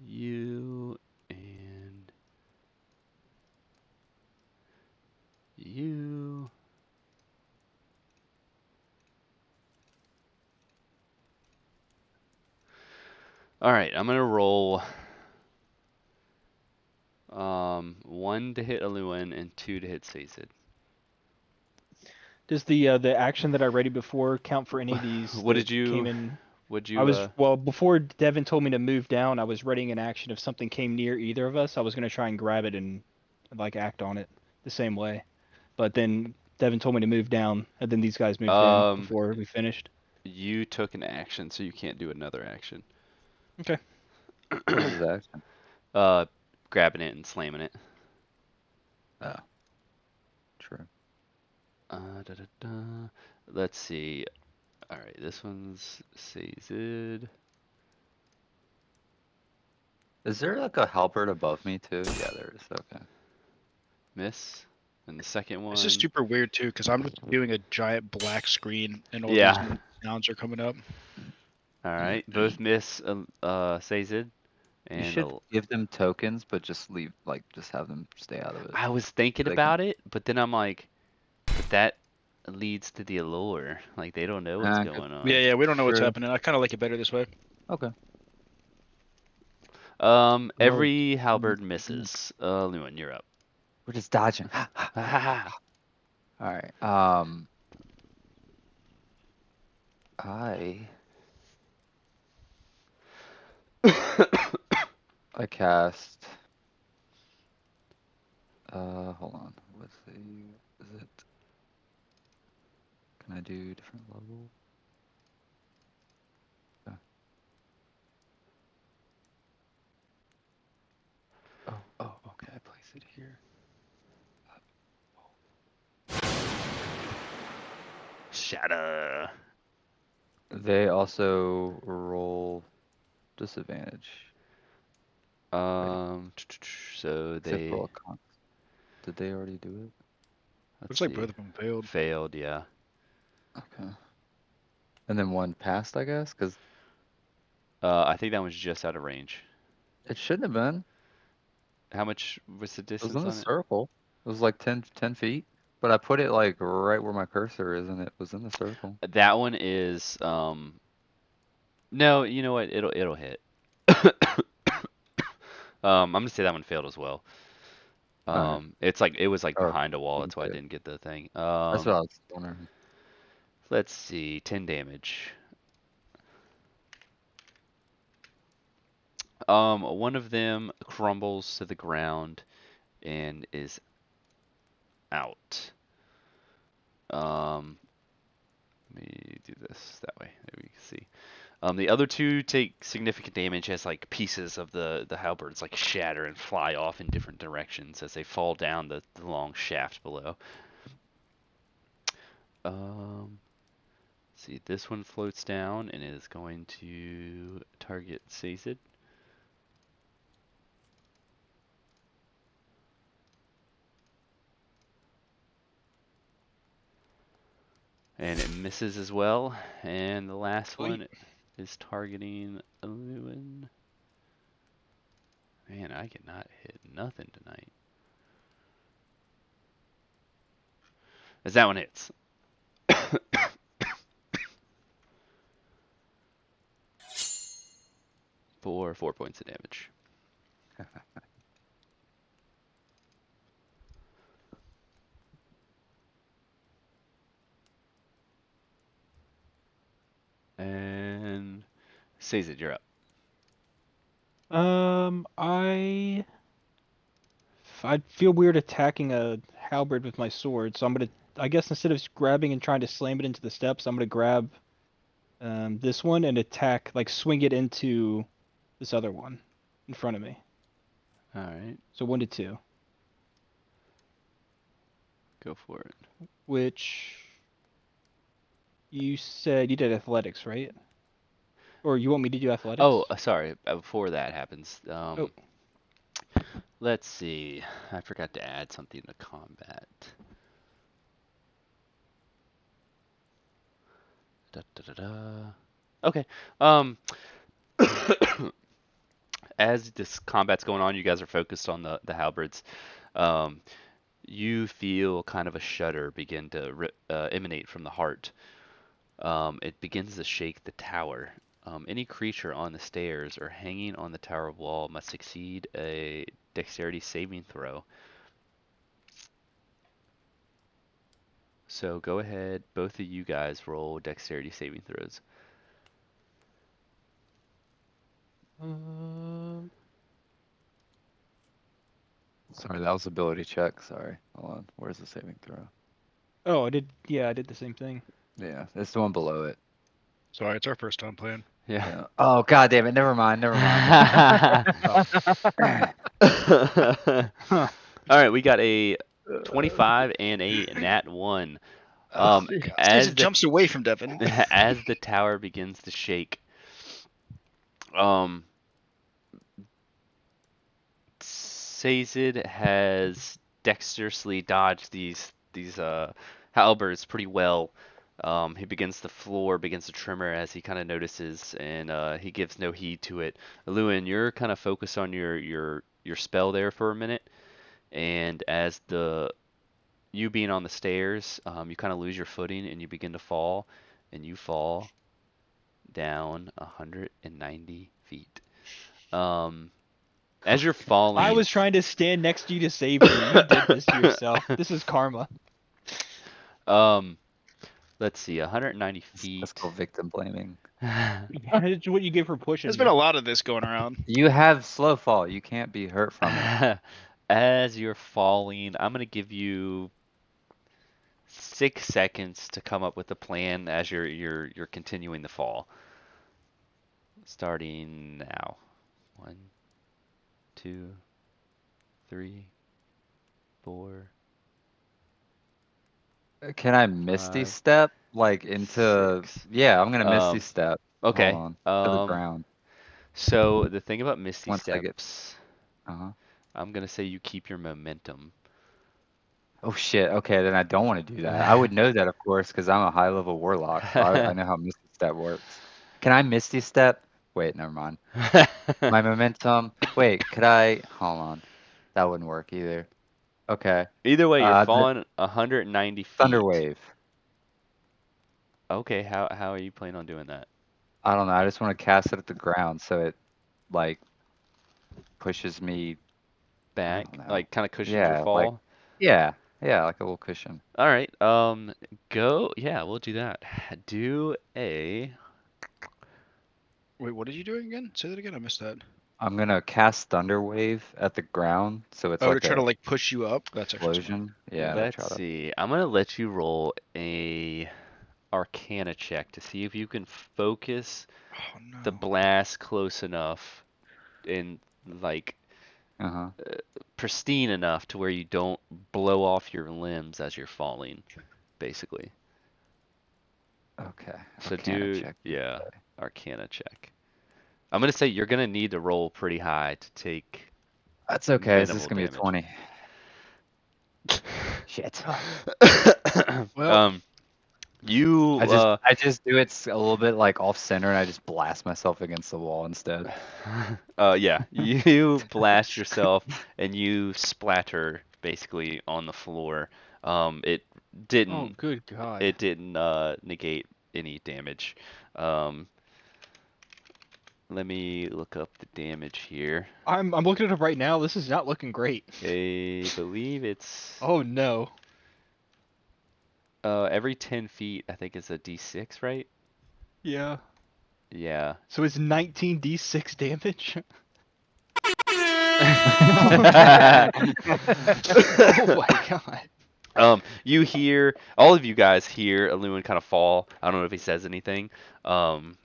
you and you. All right, I'm gonna roll 1 to hit Aluin and 2 to hit Sazed. Does the action that I ready before count for any of these What that did came you? in? Would I you? was well before Devin told me to move down. I was readying an action. If something came near either of us, I was gonna try and grab it and like act on it the same way. But then Devin told me to move down, and then these guys moved in Um, before we finished. you took an action, so you can't do another action. Okay. What was the action? Uh, grabbing it and slamming it. Oh, true. Da, da, da. Let's see. All right, this one's Sazed. Is there like a halberd above me too? Yeah, there is. Okay. Miss. And the second This is one. super weird too, because I'm just doing a giant black screen and all Yeah. these sounds are coming up. All right, both miss. Sazed. You And should give them tokens, but just just have them stay out of it. I was thinking They can. about it, but then I'm like, but that leads to the allure. Like they don't know what's Good. going on. Yeah, we don't know what's True. happening. I kind of like it better this way. Okay. Oh, Every halberd misses. Lewin, you're up. we're just dodging. Ha ha. All right. I I cast. Hold on. What's the? Is it? Can I do different level? Yeah. Oh, okay. I place it here. Shatter. They also roll disadvantage. So Except they. for a con. Did they already do it? Let's Looks like see. both of them failed. Failed, yeah. Okay. And then one passed, I guess, because I think that one's just out of range. it shouldn't have been. How much was the It was distance in the on it? circle. It was like 10 feet. But I put it like right where my cursor is, and it was in the circle. That one is no, you know what? It'll hit. I'm gonna say that one failed as well. Alright. It's like it was like Oh, behind a wall. didn't That's why I fail. didn't get the thing. That's what I was wondering. Let's see, 10 damage. One of them crumbles to the ground and is out. Let me do this that way. There we can see. The other two take significant damage as like pieces of the halberds like shatter and fly off in different directions as they fall down the long shaft below. See, this one floats down and is going to target Sazed. And it misses as well. And the last one is targeting Lewin. Man, I cannot hit nothing tonight. As that one hits. for 4 points of damage. And Sazed, you're up. I'd feel weird attacking a halberd with my sword, so I guess instead of grabbing and trying to slam it into the steps, I'm gonna grab this one and attack, like swing it into this other one in front of me. All right, So 1 to 2, go for it. which you said you did athletics, right? Or you want me to do athletics? Oh, sorry. Before that happens, Oh. let's see. I forgot to add something to combat. Da, da, da, da. Okay. As this combat's going on, you guys are focused on the halberds. Um, you feel kind of a shudder begin to emanate from the heart. It begins to shake the tower. Any creature on the stairs or hanging on the tower wall must succeed a dexterity saving throw. So go ahead, both of you guys roll dexterity saving throws. Sorry, that was ability check. Sorry. Hold on. Where's the saving throw? Oh, I did. Yeah, I did the same thing. Yeah, it's the one below it. Sorry, it's our first time playing. Yeah. Yeah. Oh, god damn it. Never mind. Never mind. Huh. All right, we got a 25 and a nat 1. Oh, This As dude the jumps away from Devin. as the tower begins to shake, Sazed has dexterously dodged these halberds pretty well. He begins to tremor as he kind of notices, and he gives no heed to it. Lewin, you're kind of focused on your spell there for a minute, and as you being on the stairs, you kind of lose your footing and you begin to fall, and you fall down 190 feet. As you're falling, I was trying to stand next to you to save you. You did this to yourself. This is karma. let's see, 190 that's feet. called victim blaming. It's what you get for pushing There's me. been a lot of this going around. You have slow fall. You can't be hurt from it. As you're falling, I'm gonna give you 6 seconds to come up with a plan as you're continuing the fall. Starting now. 1, 2, 3, 4, Can I Misty 5, step like into? 6. Yeah, I'm gonna Misty Um, step. Hold okay. on. To the ground. So the thing about Misty Once I get. Steps, Uh-huh. I'm gonna say you keep your momentum. Oh shit. Okay, then I don't want to do that. I would know that, of course, because I'm a high level warlock, so I know how Misty step works. Can I Misty step? Wait, never mind. My momentum. Wait, could I? Hold on. That wouldn't work either. Okay. Either way, you're The falling 190 Thunder feet. Wave. Okay, how are you planning on doing that? I don't know. I just want to cast it at the ground so it like pushes me. I Back, don't know. like kind of cushions your Yeah, like fall. yeah, like a little cushion. All right, go. Yeah, we'll do that. Do a. Wait, what are you doing again? Say that again. I missed that. I'm gonna cast Thunder Wave at the ground, so it's Oh, to like try to a like push you up. That's actually smart. explosion. Yeah, to Let's try to. see. I'm gonna let you roll a Arcana check to see if you can focus Oh the no. blast close enough and like Uh-huh. pristine enough to where you don't blow off your limbs as you're falling, basically. Okay. So Arcana check. yeah, Arcana check. I'm gonna say you're gonna need to roll pretty high to take That's okay. It's just minimal gonna be a damage. 20. Shit. Well, You I just do it a little bit like off center, and I just blast myself against the wall instead. yeah, you blast yourself and you splatter basically on the floor. It Oh, didn't good God. negate any damage. Let me look up the damage here. I'm looking it up right now. This is not looking great. I believe it's Oh no. every 10 feet, I think it's a d6, right? Yeah. Yeah. So it's 19d6 damage. Oh my god. You hear, all of you guys hear Aluin kind of fall. I don't know if he says anything. Um,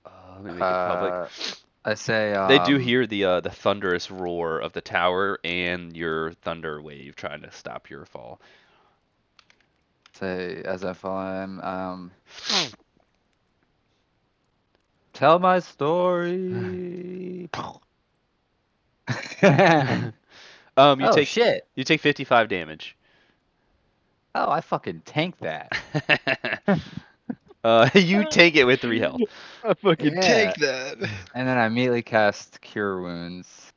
let me make it public. I say, They do hear the thunderous roar of the tower and your thunder wave trying to stop your fall. say as I fall, tell my story. You Oh take shit! 55 damage. Oh, I fucking tanked that. You take it with 3 health. I fucking Yeah. take that. And then I immediately cast Cure Wounds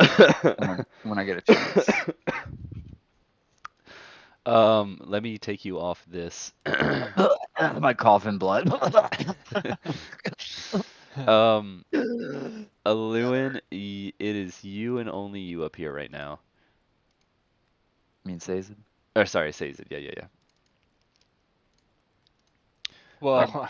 when I get a chance. Let me take you off this. My coughing blood. Um, Aluin, it is you and only you up here right now. Sazed? Or sorry, Sazed. Yeah. Well,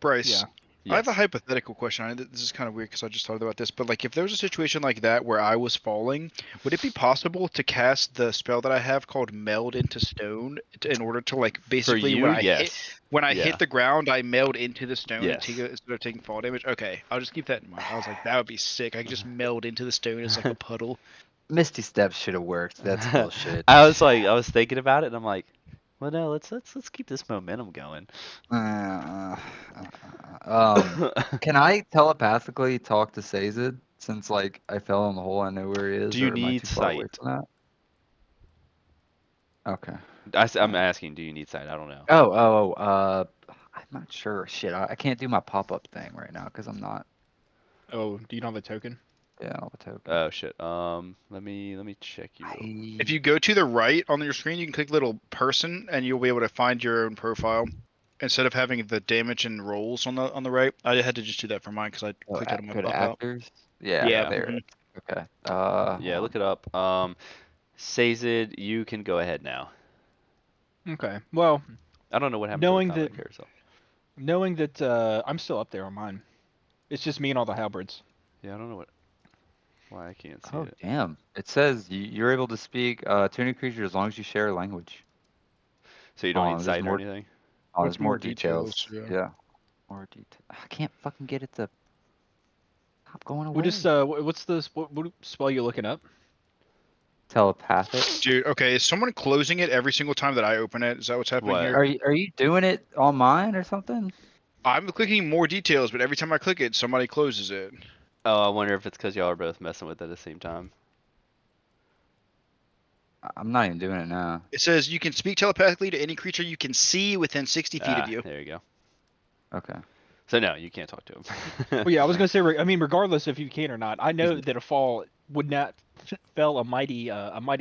Bryce, yeah. I have a Yes. hypothetical question. This is kind of weird because I just thought about this, but like, if there was a situation like that where I was falling, would it be possible to cast the spell that I have called Meld into Stone in order to like For basically you, yes. when I Yeah. hit the ground, I meld into the stone and Yes. instead of taking fall damage? Okay, I'll just keep that in mind. I was like, that would be sick. I could just meld into the stone as like a puddle. Misty Steps should have worked. That's bullshit. I was thinking about it, and I'm like, well, no, let's keep this momentum going. Can I telepathically talk to Sazed since like I fell in the hole? I know where he is, Do you or am I need too far away sight? from that? Okay. I'm asking, do you need sight? I don't know. I'm not sure. Shit, I can't do my pop-up thing right now because I'm not. Oh, do you not have a token? Yeah, I don't have a token. Oh shit. Let me check you. If you go to the right on your screen, you can click little person, and you'll be able to find your own profile instead of having the damage and rolls on the right. I had to just do that for mine because I clicked out of my Go to pop out. actors. Yeah, Yeah. there. mhm. Okay. Yeah, Hold look it up. Sazed, you can go ahead now. Okay. Well, I don't know what happened knowing to the that combat carousel. knowing that I'm still up there on mine. It's just me and all the halberds. Yeah, I don't know why I can't see Oh it. damn! It says you're able to speak to any creature as long as you share a language. So you don't need There's sight or more. anything? Oh, What's there's more more details. details? Yeah, more detail. I can't fucking get it to stop going What away. is what's this? What spell you looking up? Telepathic. Dude, okay, is someone closing it every single time that I open it? Is that what's happening What? here? Are you doing it on mine or something? I'm clicking more details, but every time I click it, somebody closes it. Oh, I wonder if it's because y'all are both messing with it at the same time. I'm not even doing it now. It says you can speak telepathically to any creature you can see within 60 feet of you. There you go. Okay. So no, you can't talk to him. Well, yeah, I was gonna say. I mean, regardless if you can or not, I know that a fall would not fell a mighty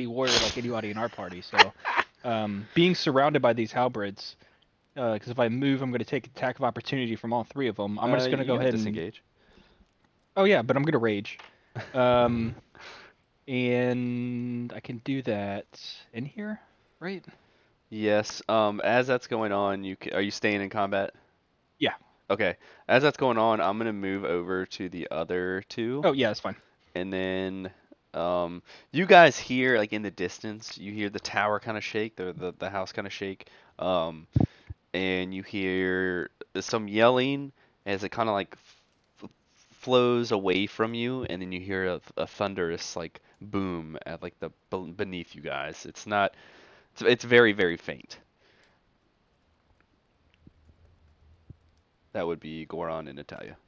warrior like anybody in our party. So, being surrounded by these halberds, because if I move, I'm gonna take attack of opportunity from all three of them. I'm just gonna You go can ahead disengage. Oh yeah, but I'm gonna rage. Um, and I can do that in here, right? Yes. As that's going on, are you staying in combat? Yeah. Okay. As that's going on, I'm gonna move over to the other two, Oh yeah, that's fine. and then you guys hear like in the distance, you hear the tower kind of shake, the house kind of shake, and you hear some yelling as it kind of like flows away from you, and then you hear a thunderous like boom at like the beneath you guys. It's not. It's very very faint. That would be Goron and Natalia.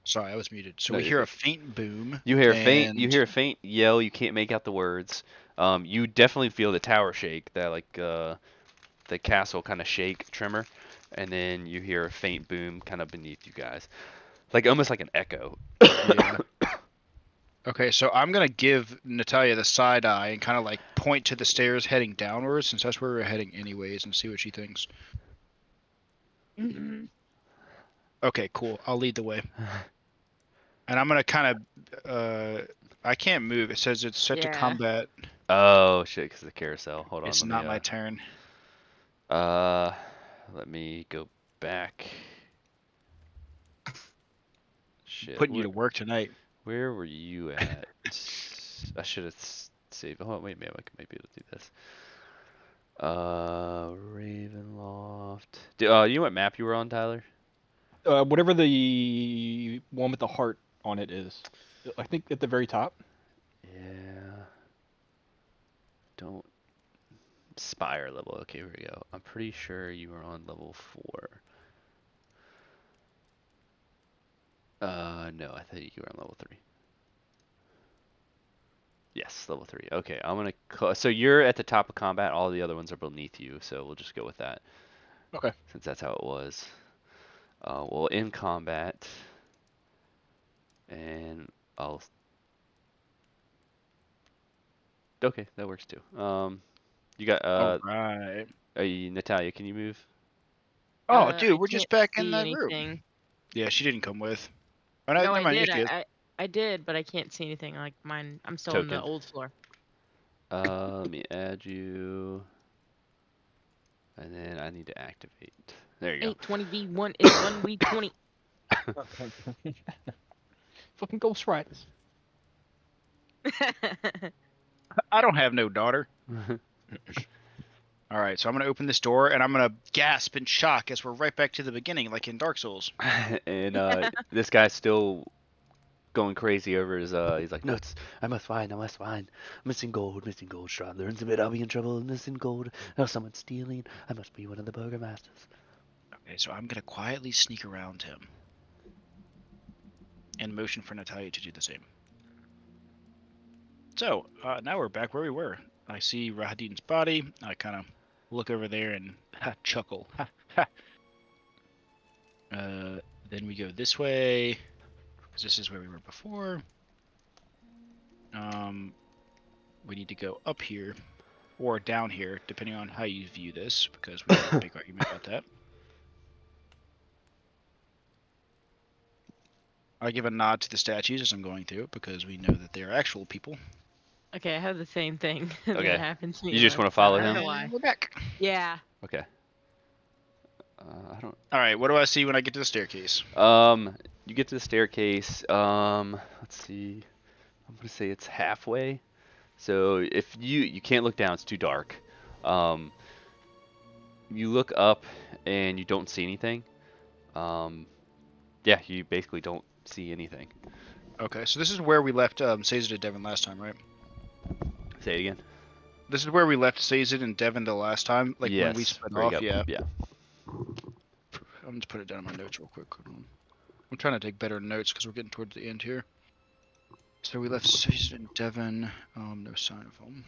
Sorry, I was muted. So No, we you're hear a good. faint boom. You hear a faint. You and hear a faint yell. You can't make out the words. You definitely feel the tower shake. That like the castle kind of shake tremor, and then you hear a faint boom kind of beneath you guys, like almost like an echo. Yeah. Okay, so I'm gonna give Natalia the side eye and kind of like point to the stairs heading downwards, since that's where we're heading anyways, and see what she thinks. Mhm. Okay, cool. I'll lead the way, and I'm gonna kind of I can't move. It says it's set to Yeah. combat. Oh shit, because the carousel. Hold on, It's let me not my turn. uh let me go back. Shit, Putting you to work tonight. where were you at? I should have saved. Oh wait, maybe I might be able to do this. Ravenloft. You know what map you were on, Tyler? Whatever the one with the heart on it is. I think at the very top. Yeah. Don't Spire level. Okay, here we go. I'm pretty sure you were on level 4. No, I think you were on level 3. Yes, level 3. Okay, I'm gonna. So you're at the top of combat. All the other ones are beneath you. So we'll just go with that. Okay. Since that's how it was. Well, in combat, and I'll. Okay, that works too. You got All right. Natalia, can you move? Oh, I dude, we're just can't back in see the room. anything. Yeah, she didn't come with. Oh, no, No, never I mind. Yes, did. she is. I did, but I can't see anything. Like mine, I'm still on the Token. old floor. Let me add you, and then I need to activate. There you go. 820v1 is 1v20. Fucking Ghost Riders. I don't have no daughter. All right, so I'm gonna open this door and I'm gonna gasp in shock as we're right back to the beginning, like in Dark Souls. And this guy's still going crazy over his. He's like, nuts. I must find. I must find. Missing gold. Missing gold. Strahd learns of it. I'll be in trouble. Missing gold. Oh, someone's stealing. I must be one of the burgomasters. Okay, so I'm gonna quietly sneak around him and motion for Natalia to do the same. So now we're back where we were. I see Rahadin's body. I kind of look over there and chuckle. Then we go this way, because this is where we were before. We need to go up here or down here, depending on how you view this, because we have a big argument about that. I give a nod to the statues as I'm going through it, because we know that they are actual people. Okay, I have the same thing Okay. that happened to me. You just like, want to follow I don't him? know why. We're back. Yeah. Okay. I don't. All right, what do I see when I get to the staircase? You get to the staircase. Let's see. I'm gonna say it's halfway. So if you can't look down, it's too dark. Um, you look up and you don't see anything. Yeah, you basically don't see anything. Okay, so this is where we left Sazed and Devon last time, right? Say it again. This is where we left Sazed and Devon the last time, like when we Yes. split Bring off. up. Yeah. Yeah. I'm just put it down in my notes real quick. Hold on. I'm trying to take better notes because we're getting towards the end here. So we left Sazed and Devon. No sign of him.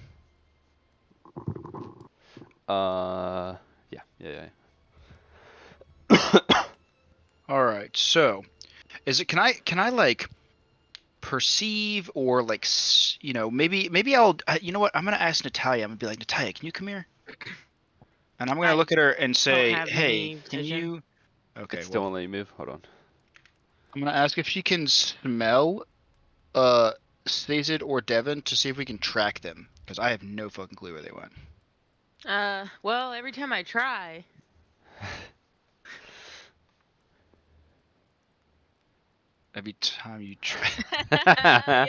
Yeah. Yeah. All right. So, is it? Can I like perceive or like maybe I'll you know what I'm gonna ask Natalia. I'm gonna be like, Natalia, can you come here? And I'm gonna I look at her and don't say, have hey, any can vision. you? Okay. It still Well, won't let you move. Hold on. I'm gonna ask if she can smell Sazed or Devon to see if we can track them because I have no fucking clue where they went. Well, every time I try. Every time you try. Yep.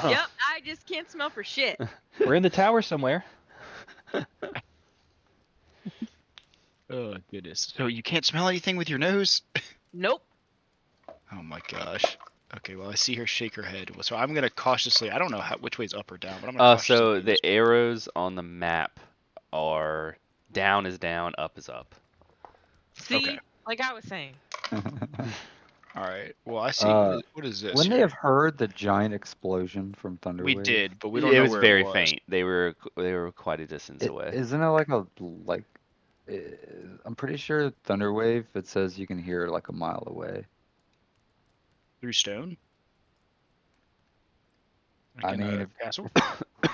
Yep. I just can't smell for shit. We're in the tower somewhere. Oh goodness. So you can't smell anything with your nose? Nope. Oh my gosh. Okay, well I see her shake her head. So I'm gonna cautiously. I don't know which way's up or down, but I'm gonna cautiously. So do this. the arrows on the map are down is down, up is up. See, Okay. like I was saying. All right. Well, I see. What is this Wouldn't they here? have heard the giant explosion from We Thunderwave? did, but we don't It know was where very it was. faint. They were quite a distance away. Isn't it like I'm pretty sure Thunderwave, it says you can hear it like a mile away. Through stone? I in mean, a if- castle.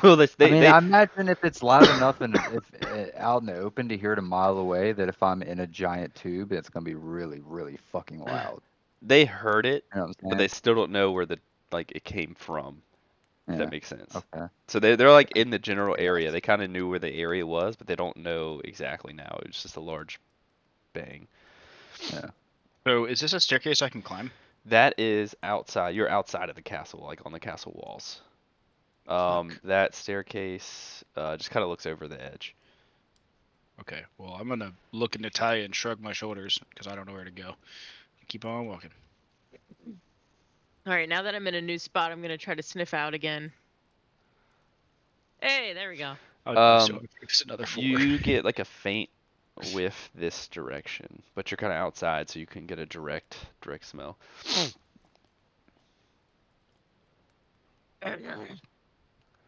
Well, I imagine if it's loud enough and if out in the open to hear it a mile away, that if I'm in a giant tube, it's gonna be really, really fucking loud. they heard it, You know what I'm but saying? they still don't know where it came from. If Yeah. that makes sense. Okay. So they're like Yeah. in the general Yeah. area. They kind of knew where the area was, but they don't know exactly now. It was just a large bang. Yeah. So is this a staircase I can climb? That is outside. You're outside of the castle, like on the castle walls. Fuck. That staircase just kind of looks over the edge. Okay. Well, I'm gonna look at Natalia and shrug my shoulders because I don't know where to go. Keep on walking. All right, now that I'm in a new spot, I'm gonna try to sniff out again. Hey, there we go. Oh, Um, it's another 4. You get like a faint whiff this direction, but you're kind of outside, so you can get a direct smell.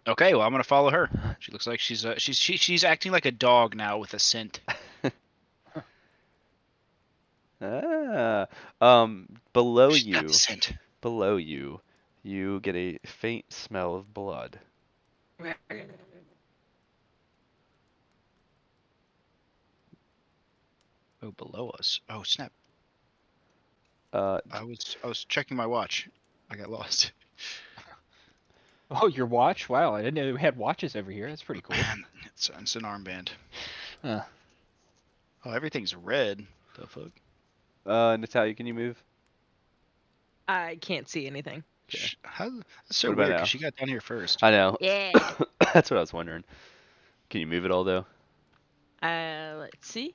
Okay, well I'm gonna follow her. She looks like she's acting like a dog now with a scent. Ah, below She's got you, the scent. below you, you get a faint smell of blood. Oh, below us. Oh snap! Uh, I was checking my watch. I got lost. Oh, your watch? Wow, I didn't know we had watches over here. That's pretty cool. It's an armband. Huh. Oh, everything's red. The fuck? Natalia, can you move? I can't see anything. Okay. That's so What about weird now? because she got down here first. I know. Yeah. That's what I was wondering. Can you move it all though? Let's see.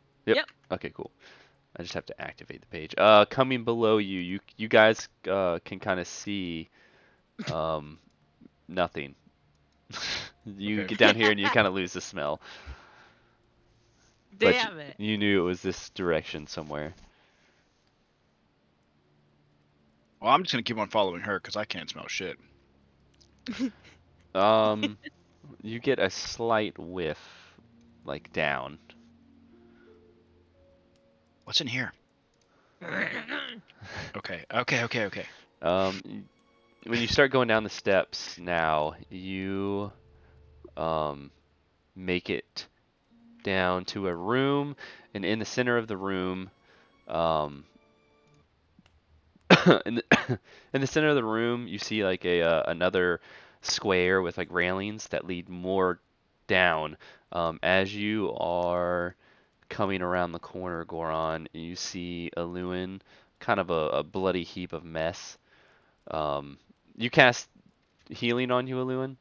Okay, cool. I just have to activate the page. Coming below you, you guys can kind of see nothing. You Okay. get down here and you kind of lose the smell. But Damn it. you knew it was this direction somewhere. Well, I'm just gonna keep on following her because I can't smell shit. You get a slight whiff, like down. What's in here? Okay. When you start going down the steps now, you make it down to a room, and in the center of the room, in the in the center of the room, you see like another square with like railings that lead more down. As you are coming around the corner, Goron, you see Aluin, kind of a bloody heap of mess. You cast healing on you, Aluin?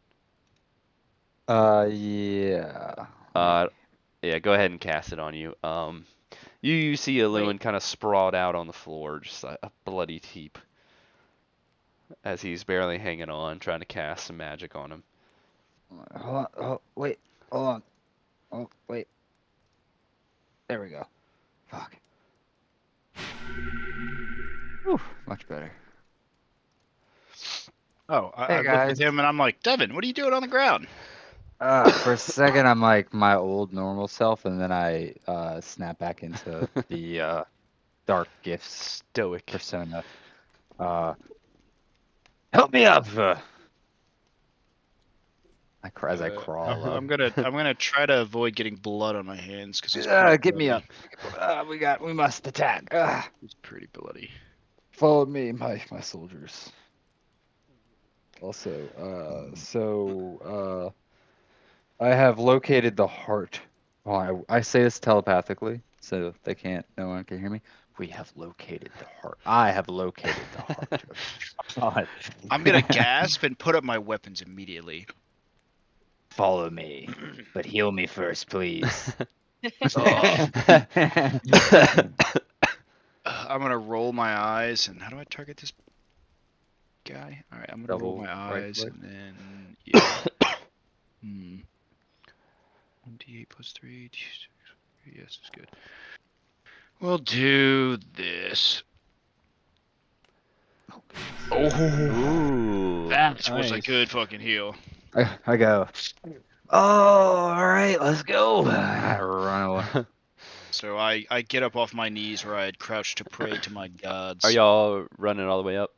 Yeah. Yeah, go ahead and cast it on you. You see Aluin kind of sprawled out on the floor, just a bloody heap, as he's barely hanging on, trying to cast some magic on him. Hold on. Oh, wait. Hold on. Oh, wait. There we go. Fuck. Whew, much better. Oh, Hey, I looked guys. at him and I'm like, Devin, what are you doing on the ground? For a second, I'm like my old normal self, and then I snap back into the dark gifts Stoic. persona. Help me up! As I crawl up. I'm gonna try to avoid getting blood on my hands because he's Get me up! We must attack. He's pretty bloody. Follow me, my soldiers. Also, I have located the heart. Oh, I say this telepathically, so no one can hear me. We have located the heart. I have located the heart of God. I'm gonna gasp and put up my weapons immediately. Follow me, but heal me first, please. I'm gonna roll my eyes and how do I target this guy? All right, I'm gonna roll Double my right eyes click. and then yeah. 1d8 plus 3. Yes, it's good. We'll do this. Ooh. That was a Nice. good fucking heal. I go. Oh, all right, let's go. I run away. So I get up off my knees where I had crouched to pray to my gods. Are y'all running all the way up?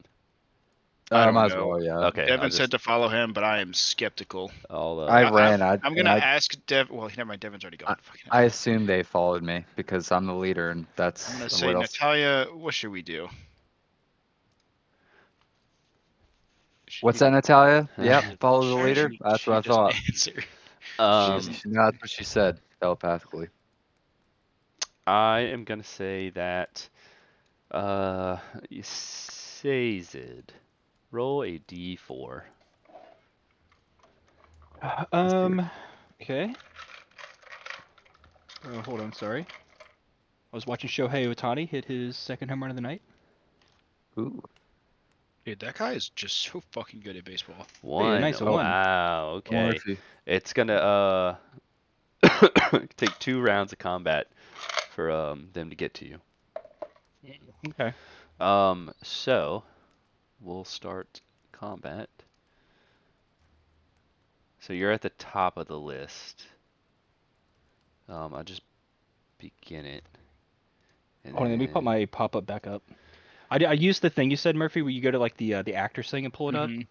I don't might as know. well, yeah. Okay, Devin said to follow him, but I am skeptical. I'll I ran. I'm gonna ask Dev. Well, never mind. Devin's already gone. Fucking hell. I assume they followed me because I'm the leader, and I'm that's gonna what say else. Natalia. What should we do? What's that, Natalia? Yep, Yeah. follow the She- leader. she- That's what she I doesn't thought. answer. Um, That's what she said telepathically. I am gonna say that Sazed, roll a d4. Okay. Oh, hold on, sorry. I was watching Shohei Ohtani hit his second home run of the night. Ooh. Dude, that guy is just so fucking good at baseball. One. nice, a Oh, one. wow. Okay. Murphy. It's gonna take 2 rounds of combat for them to get to you. Okay. So we'll start combat. So you're at the top of the list. I'll just begin it. And Hold on, let me put then my pop-up back up. I used the thing you said, Murphy, where you go to like the actors thing and pull it up. Mhm.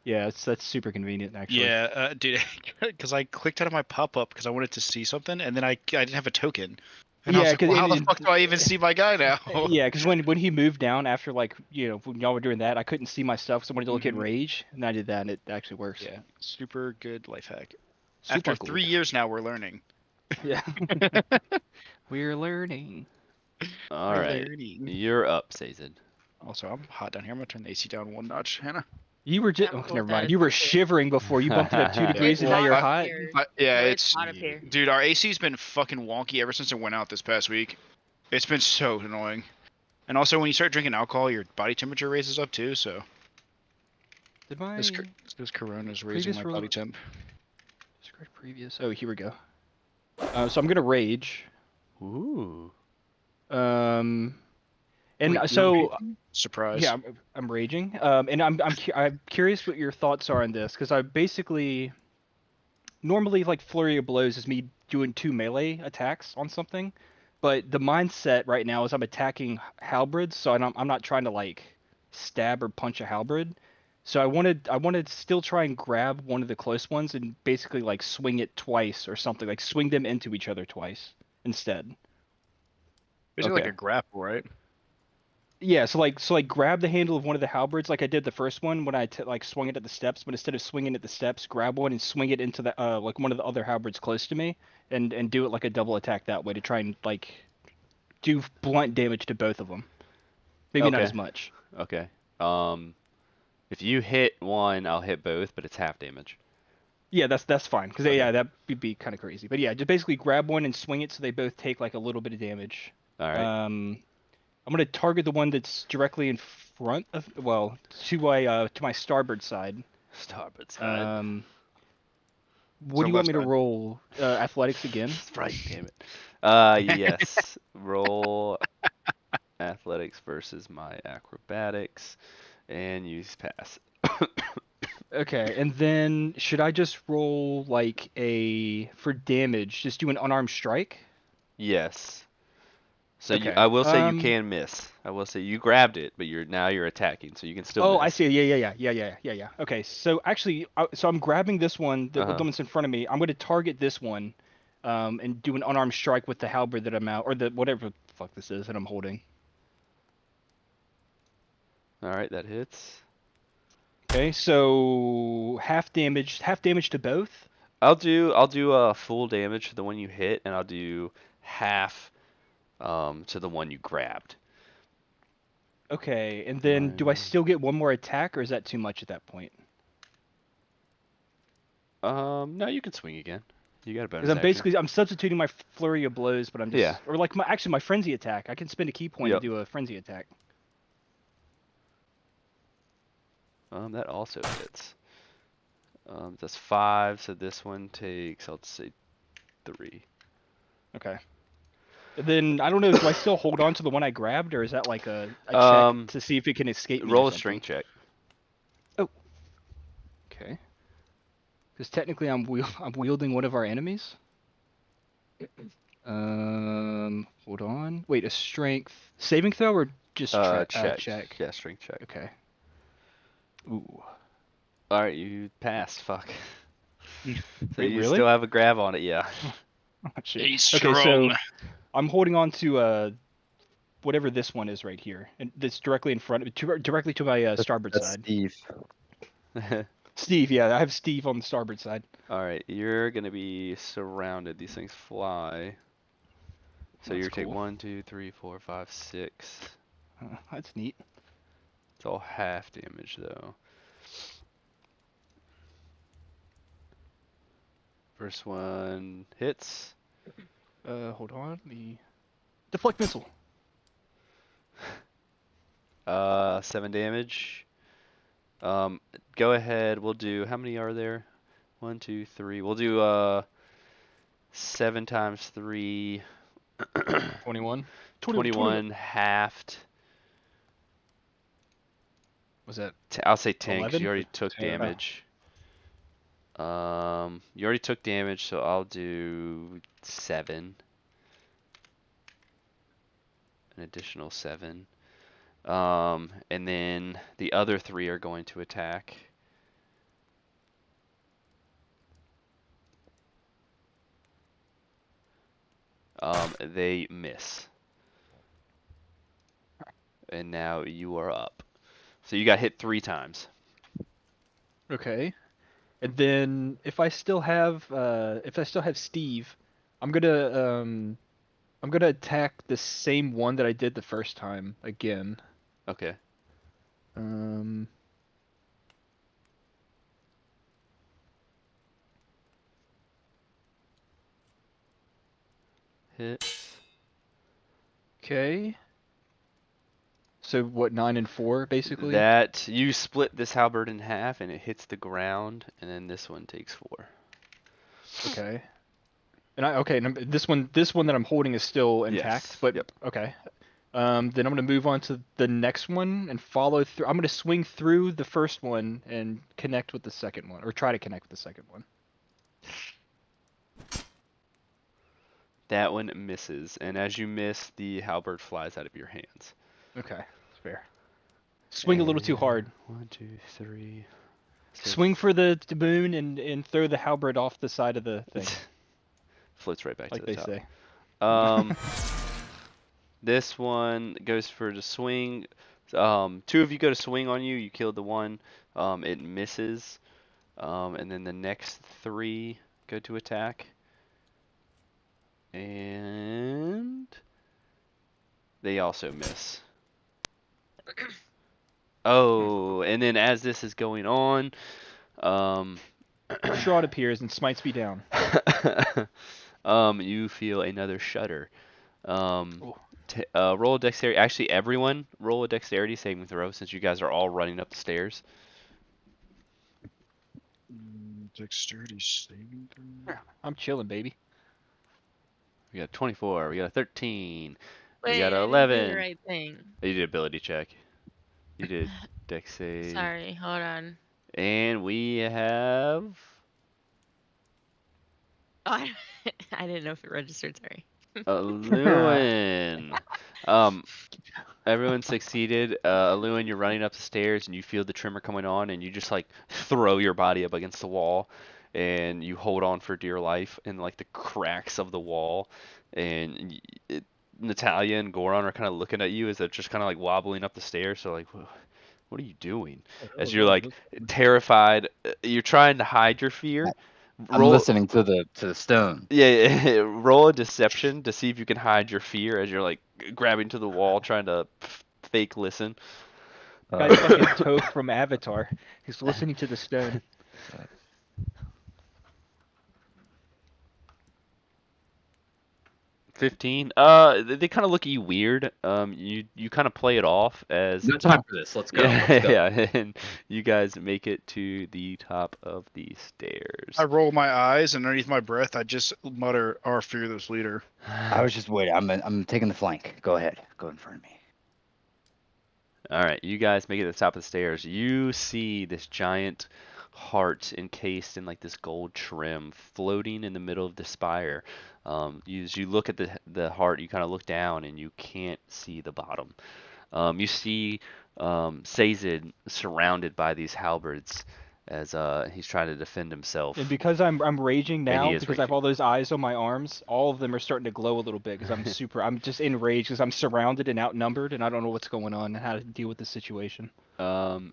Yeah, that's super convenient actually. Yeah, dude, because I clicked out of my pop-up because I wanted to see something, and then I didn't have a token. And I was Yeah, like, 'cause well, how the it- fuck do I even see my guy now? Yeah, because when he moved down after like when y'all were doing that, I couldn't see my stuff, so I wanted to look at Mhm. Rage, and I did that, and it actually works. Yeah, super good life hack. Super After good. 3 years now, we're learning. Yeah. We're learning. all We're right, learning. you're up, Sazed. Also, I'm hot down here. I'm gonna turn the AC down 1 notch, Hannah. You were just I'm cool never with that, mind. it's You were hot here. shivering before. You bumped it up 2 degrees, It's and now you're hot hot. here. Yeah, No, it's hot up here. dude. Our AC's been fucking wonky ever since it went out this past week. It's been so annoying. And also, when you start drinking alcohol, your body temperature raises up too. So Did my this Corona's raising previous my body temp. discard previous? Oh, here we go. So I'm gonna rage. Ooh. And Wait, so surprise. yeah, I'm raging. And I'm curious what your thoughts are on this because I basically normally like flurry of blows is me doing 2 melee attacks on something, but the mindset right now is I'm attacking halberds, so I'm not trying to like stab or punch a halberd. So I wanted to still try and grab one of the close ones and basically like swing it twice or something, like swing them into each other twice instead. Basically like Okay. a grapple, right? Yeah, so like grab the handle of one of the halberds like I did the first one when I like swung it at the steps, but instead of swinging at the steps, grab one and swing it into the like one of the other halberds close to me, and do it like a double attack that way to try and like do blunt damage to both of them. Maybe not Okay. as much. Okay. If you hit one, I'll hit both, but it's half damage. Yeah, that's fine because Okay. yeah, that would be kind of crazy. But yeah, just basically grab one and swing it so they both take like a little bit of damage. All right. I'm gonna target the one that's directly in front of to my starboard side. Starboard side. What So do you want left me to side. roll? Athletics again? Right, damn it. Yes. Roll athletics versus my acrobatics, and use pass. Okay, and then should I just roll like for damage? Just do an unarmed strike? Yes. So Okay. I will say you can miss. I will say you grabbed it, but you're attacking, so you can still Oh, miss. I see. Yeah. Okay, so actually, so I'm grabbing this one, the Uh-huh. one that's in front of me. I'm going to target this one, and do an unarmed strike with the halberd that I'm out, or the whatever the fuck this is that I'm holding. All right, that hits. Okay, so half damage to both. I'll do full damage to the one you hit, and I'll do half to the one you grabbed. Okay, and then do I still get one more attack, or is that too much at that point? No, you can swing again. You got a bonus Because action. I'm substituting my flurry of blows, but I'm just Yeah. or like my frenzy attack. I can spend a key point Yep. to do a frenzy attack. That also hits. That's 5, so this one takes, I'll say 3. Okay. Then I don't know. Do I still hold on to the one I grabbed, or is that like a Um, check to see if it can escape me? Roll or a something? strength check. Okay. Because technically I'm wielding one of our enemies. Hold on. Wait, a strength saving throw or just Check. check? Yeah, strength check. Okay. Ooh. Alright, you passed. Fuck. So Wait, you really? still have a grab on it, yeah. Oh, shit. He's Okay, strong. so I'm holding on to whatever this one is right here, and that's directly in front of directly to my starboard That's side. Steve. Steve, yeah, I have Steve on the starboard side. Alright, you're gonna be surrounded. These things fly. So That's you take cool. 1, 2, 3, 4, 5, 6. That's neat. It's all half damage though. First one hits. Hold on. The deflect missile. 7 damage. Go ahead. We'll do. How many are there? 1, 2, 3. We'll do 7 times 3. 21. 21 halved. Was that I'll say 10 because 11? you already took 10. damage. You already took damage, so I'll do 7. An additional 7. And then the other 3 are going to attack. They miss. And now you are up. So you got hit 3 times. Okay. And then if I still have Steve, I'm gonna attack the same one that I did the first time again. Okay. Um Hits. okay. So what, 9 and 4 basically? That you split this halberd in half and it hits the ground, and then this one takes 4. Okay. And this one that I'm holding is still intact, Yes. but Yep. okay. Then I'm gonna move on to the next one and follow through. I'm gonna swing through the first one and connect with the second one, or try to connect with the second one. That one misses, and as you miss, the halberd flies out of your hands. Okay, that's fair. Swing a little too hard. 1, 2, 3. Swing for the moon and throw the halberd off the side of the thing, Floats right back like to they the top. say. This one goes for the swing. 2 of you go to swing on you. You killed the one. It misses. And then the next 3 go to attack. And they also miss. Oh, and then as this is going on, Shroud appears and smites me down. you feel another shudder. Ooh. Roll a dexterity. Actually, everyone roll a dexterity saving throw since you guys are all running up the stairs. Dexterity saving throw. I'm chilling, baby. We got 24. We got a 13. We Wait, got I a didn't do the 11. right thing. Oh, you did ability check. You did dex save. Sorry, hold on. And we have Oh, I didn't know if it registered. Sorry. Lewin. Everyone succeeded. Lewin, you're running up the stairs and you feel the tremor coming on, and you just like throw your body up against the wall, and you hold on for dear life in like the cracks of the wall, and Natalia and Goron are kind of looking at you as they're just kind of like wobbling up the stairs. So like, what are you doing? As you're like terrified, you're trying to hide your fear. I'm listening to the stone. Yeah, roll a deception to see if you can hide your fear as you're like grabbing to the wall trying to fake listen. Guy's fucking Toad from Avatar. He's listening to the stone. 15. They kind of look at you weird. You kind of play it off as No time for this. Let's go. yeah, Let's go. yeah, and you guys make it to the top of the stairs. I roll my eyes, and underneath my breath, I just mutter, "Our fearless leader." I was just waiting. I'm taking the flank. Go ahead. Go in front of me. All right, you guys make it to the top of the stairs. You see this giant heart encased in like this gold trim floating in the middle of the spire. As you look at the heart, you kind of look down and you can't see the bottom. You see Sazed surrounded by these halberds as he's trying to defend himself, And because I'm raging and he now, is because I have raging. all those eyes on my arms, all of them are starting to glow a little bit because I'm just enraged because I'm surrounded and outnumbered and I don't know what's going on and how to deal with the situation.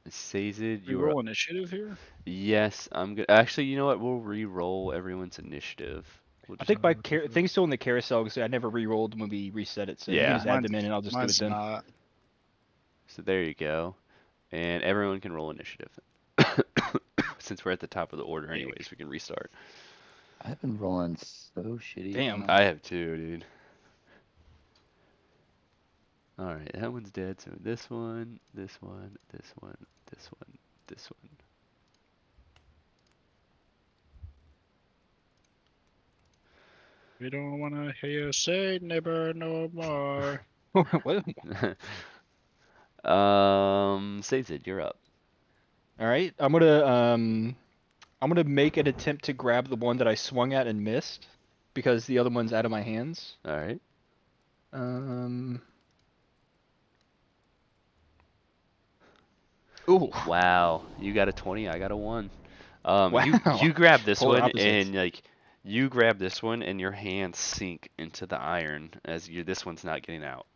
Sazed, We you are. roll initiative here. Yes, I'm good. Actually, you know what? We'll re-roll everyone's initiative. We'll I just. think my thing's still in the carousel because I never re-rolled when we reset it, so you can Yeah. just add them in and I'll just do it Mine's then. not. So there you go. And everyone can roll initiative. Since we're at the top of the order, anyways, we can restart. I've been rolling so shitty. Damn. I have two, dude. All right, that one's dead. So this one, this one, this one, this one, this one. We don't want to hear you say neighbor no more. What? Sazed, you're up. All right, I'm gonna make an attempt to grab the one that I swung at and missed because the other one's out of my hands. All right. Um. Ooh. Wow, you got a 20, I got a 1. You Wow. you grab this Polar one opposites. and like you grab this one and your hands sink into the iron as you this one's not getting out.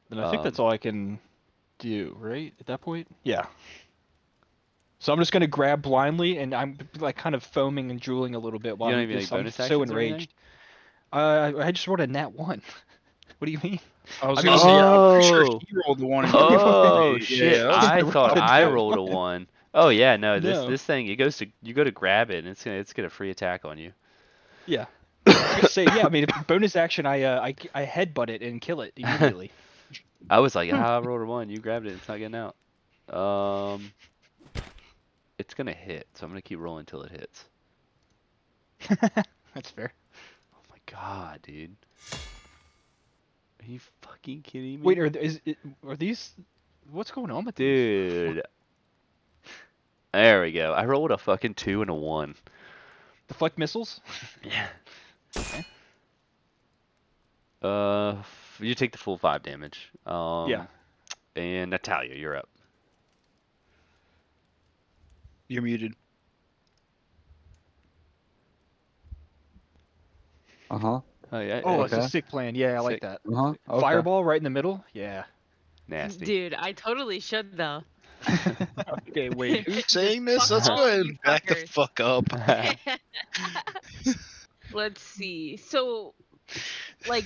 Then I think that's all I can do, right? At that point? Yeah. So I'm just gonna grab blindly, and I'm like kind of foaming and drooling a little bit You while don't I'm have any just I'm bonus so actions or anything? enraged. I just rolled a nat 1. What do you mean? I was I gonna mean, say, I'm pretty sure Oh. he rolled the one and you rolled Oh the shit! yeah. I rolled thought a I nat rolled a 1. 1. Oh yeah, no. This No. this thing it goes to you go to grab it and it's gonna free attack on you. Yeah. I was gonna say, yeah. I mean, bonus action, I headbutt it and kill it immediately. I was like, I rolled a 1. You grabbed it. It's not getting out. It's gonna hit, so I'm gonna keep rolling until it hits. That's fair. Oh my god, dude. Are you fucking kidding me? Wait, are these? What's going on with these? Dude. There we go. I rolled a fucking 2 and a 1. Deflect missiles? Yeah. Okay. You take the full 5 damage. Yeah. And Natalia, you're up. You're muted. Uh-huh. Oh yeah. Oh, Okay. it's a sick plan. Yeah, I like Sick. that. Uh-huh. Okay. Fireball right in the middle? Yeah. Nasty. Dude, I totally should though. Okay, wait. Who's Just saying this? fuck Let's all go ahead you and back the fuckers. fuck up. Let's see. So, like,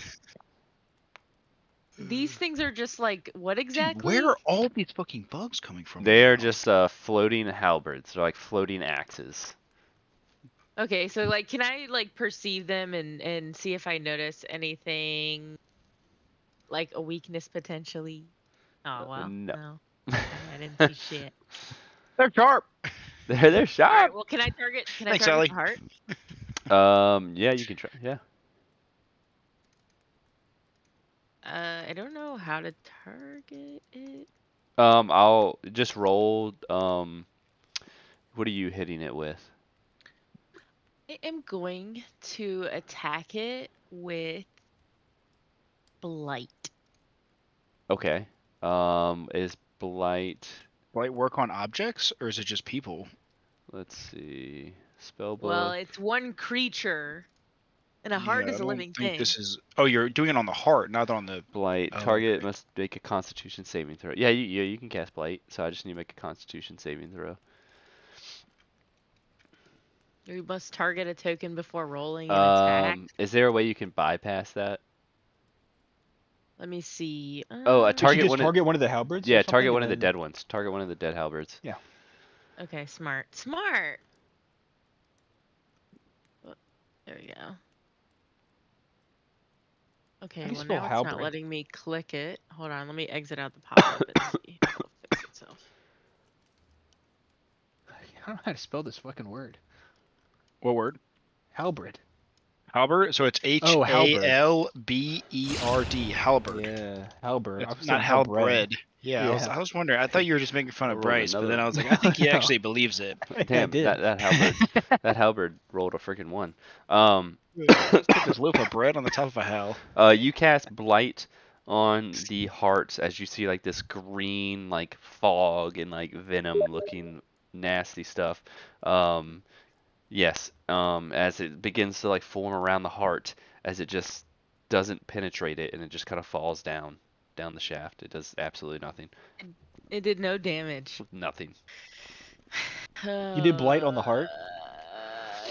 these things are just like what Dude, exactly? where are all these fucking bugs coming from? They right are now? just floating halberds. They're like floating axes. Okay, so like, can I like perceive them and see if I notice anything like a weakness potentially? Oh well, No. no, I didn't see shit. They're sharp. They're All right, sharp. well, can I target? Can I Thanks, target Allie. the heart? Yeah, you can try. Yeah. I don't know how to target it. I'll just roll. What are you hitting it with? I am going to attack it with blight. Okay. Is blight? Will it work on objects or is it just people? Let's see. Spell Well, book. it's one creature, and a heart Yeah, is I a don't living think thing. this is. Oh, you're doing it on the heart, not on the. Blight. Oh, Target okay. must make a Constitution saving throw. Yeah, you can cast blight. So I just need to make a Constitution saving throw. We must target a token before rolling an attack. Is there a way you can bypass that? Let me see. Oh, a Did she target just one. target one of the halberds? Yeah, or target something, one and of the then- dead ones. Target one of the dead halberds. Yeah. Okay, smart. Smart! Oh, there we go. Okay, How do you well spell now it's halberd? not letting me click it. Hold on, let me exit out the pop-up and see if it'll fix itself. I don't know how to spell this fucking word. What word? Halberd. Halberd. So it's Oh, halberd. Halberd. Halberd. Yeah, halberd. I It's was not saying halberd. halbred. Yeah, Yeah. I was wondering. I thought you were just making fun I of rolled Bryce, but another then I one. was like, I think he No. actually believes it. I Damn, did. that halberd rolled a freaking one. Let's put this loaf of bread on the top of a hell. You cast blight on the hearts as you see like this green like fog and like venom looking nasty stuff. Yes, as it begins to like form around the heart, as it just doesn't penetrate it and it just kind of falls down the shaft. It does absolutely nothing. It did no damage. Nothing. You did blight on the heart?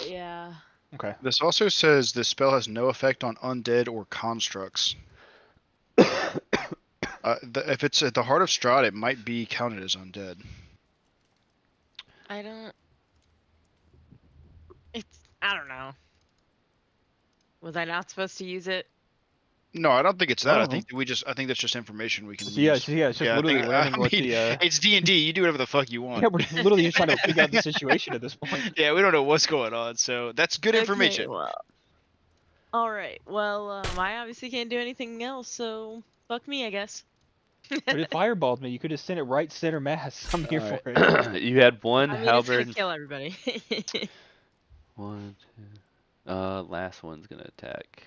Yeah. Okay. This also says this spell has no effect on undead or constructs. If it's at the heart of Strahd, it might be counted as undead. I don't. I don't know. Was I not supposed to use it? No, I don't think it's that. I Oh. think I think that's just information we can So yeah, use. it's just I literally think- learning what mean, the. It's D&D. You do whatever the fuck you want. Yeah, we're literally just trying to figure out the situation at this point. Yeah, we don't know what's going on, so that's good information. Okay, well. All right. Well, I obviously can't do anything else, so fuck me, I guess. But it fireballed me. You could have sent it right center mass. I'm here for it. You had one I mean, it's gonna halberd. kill everybody. One, two. Last one's gonna attack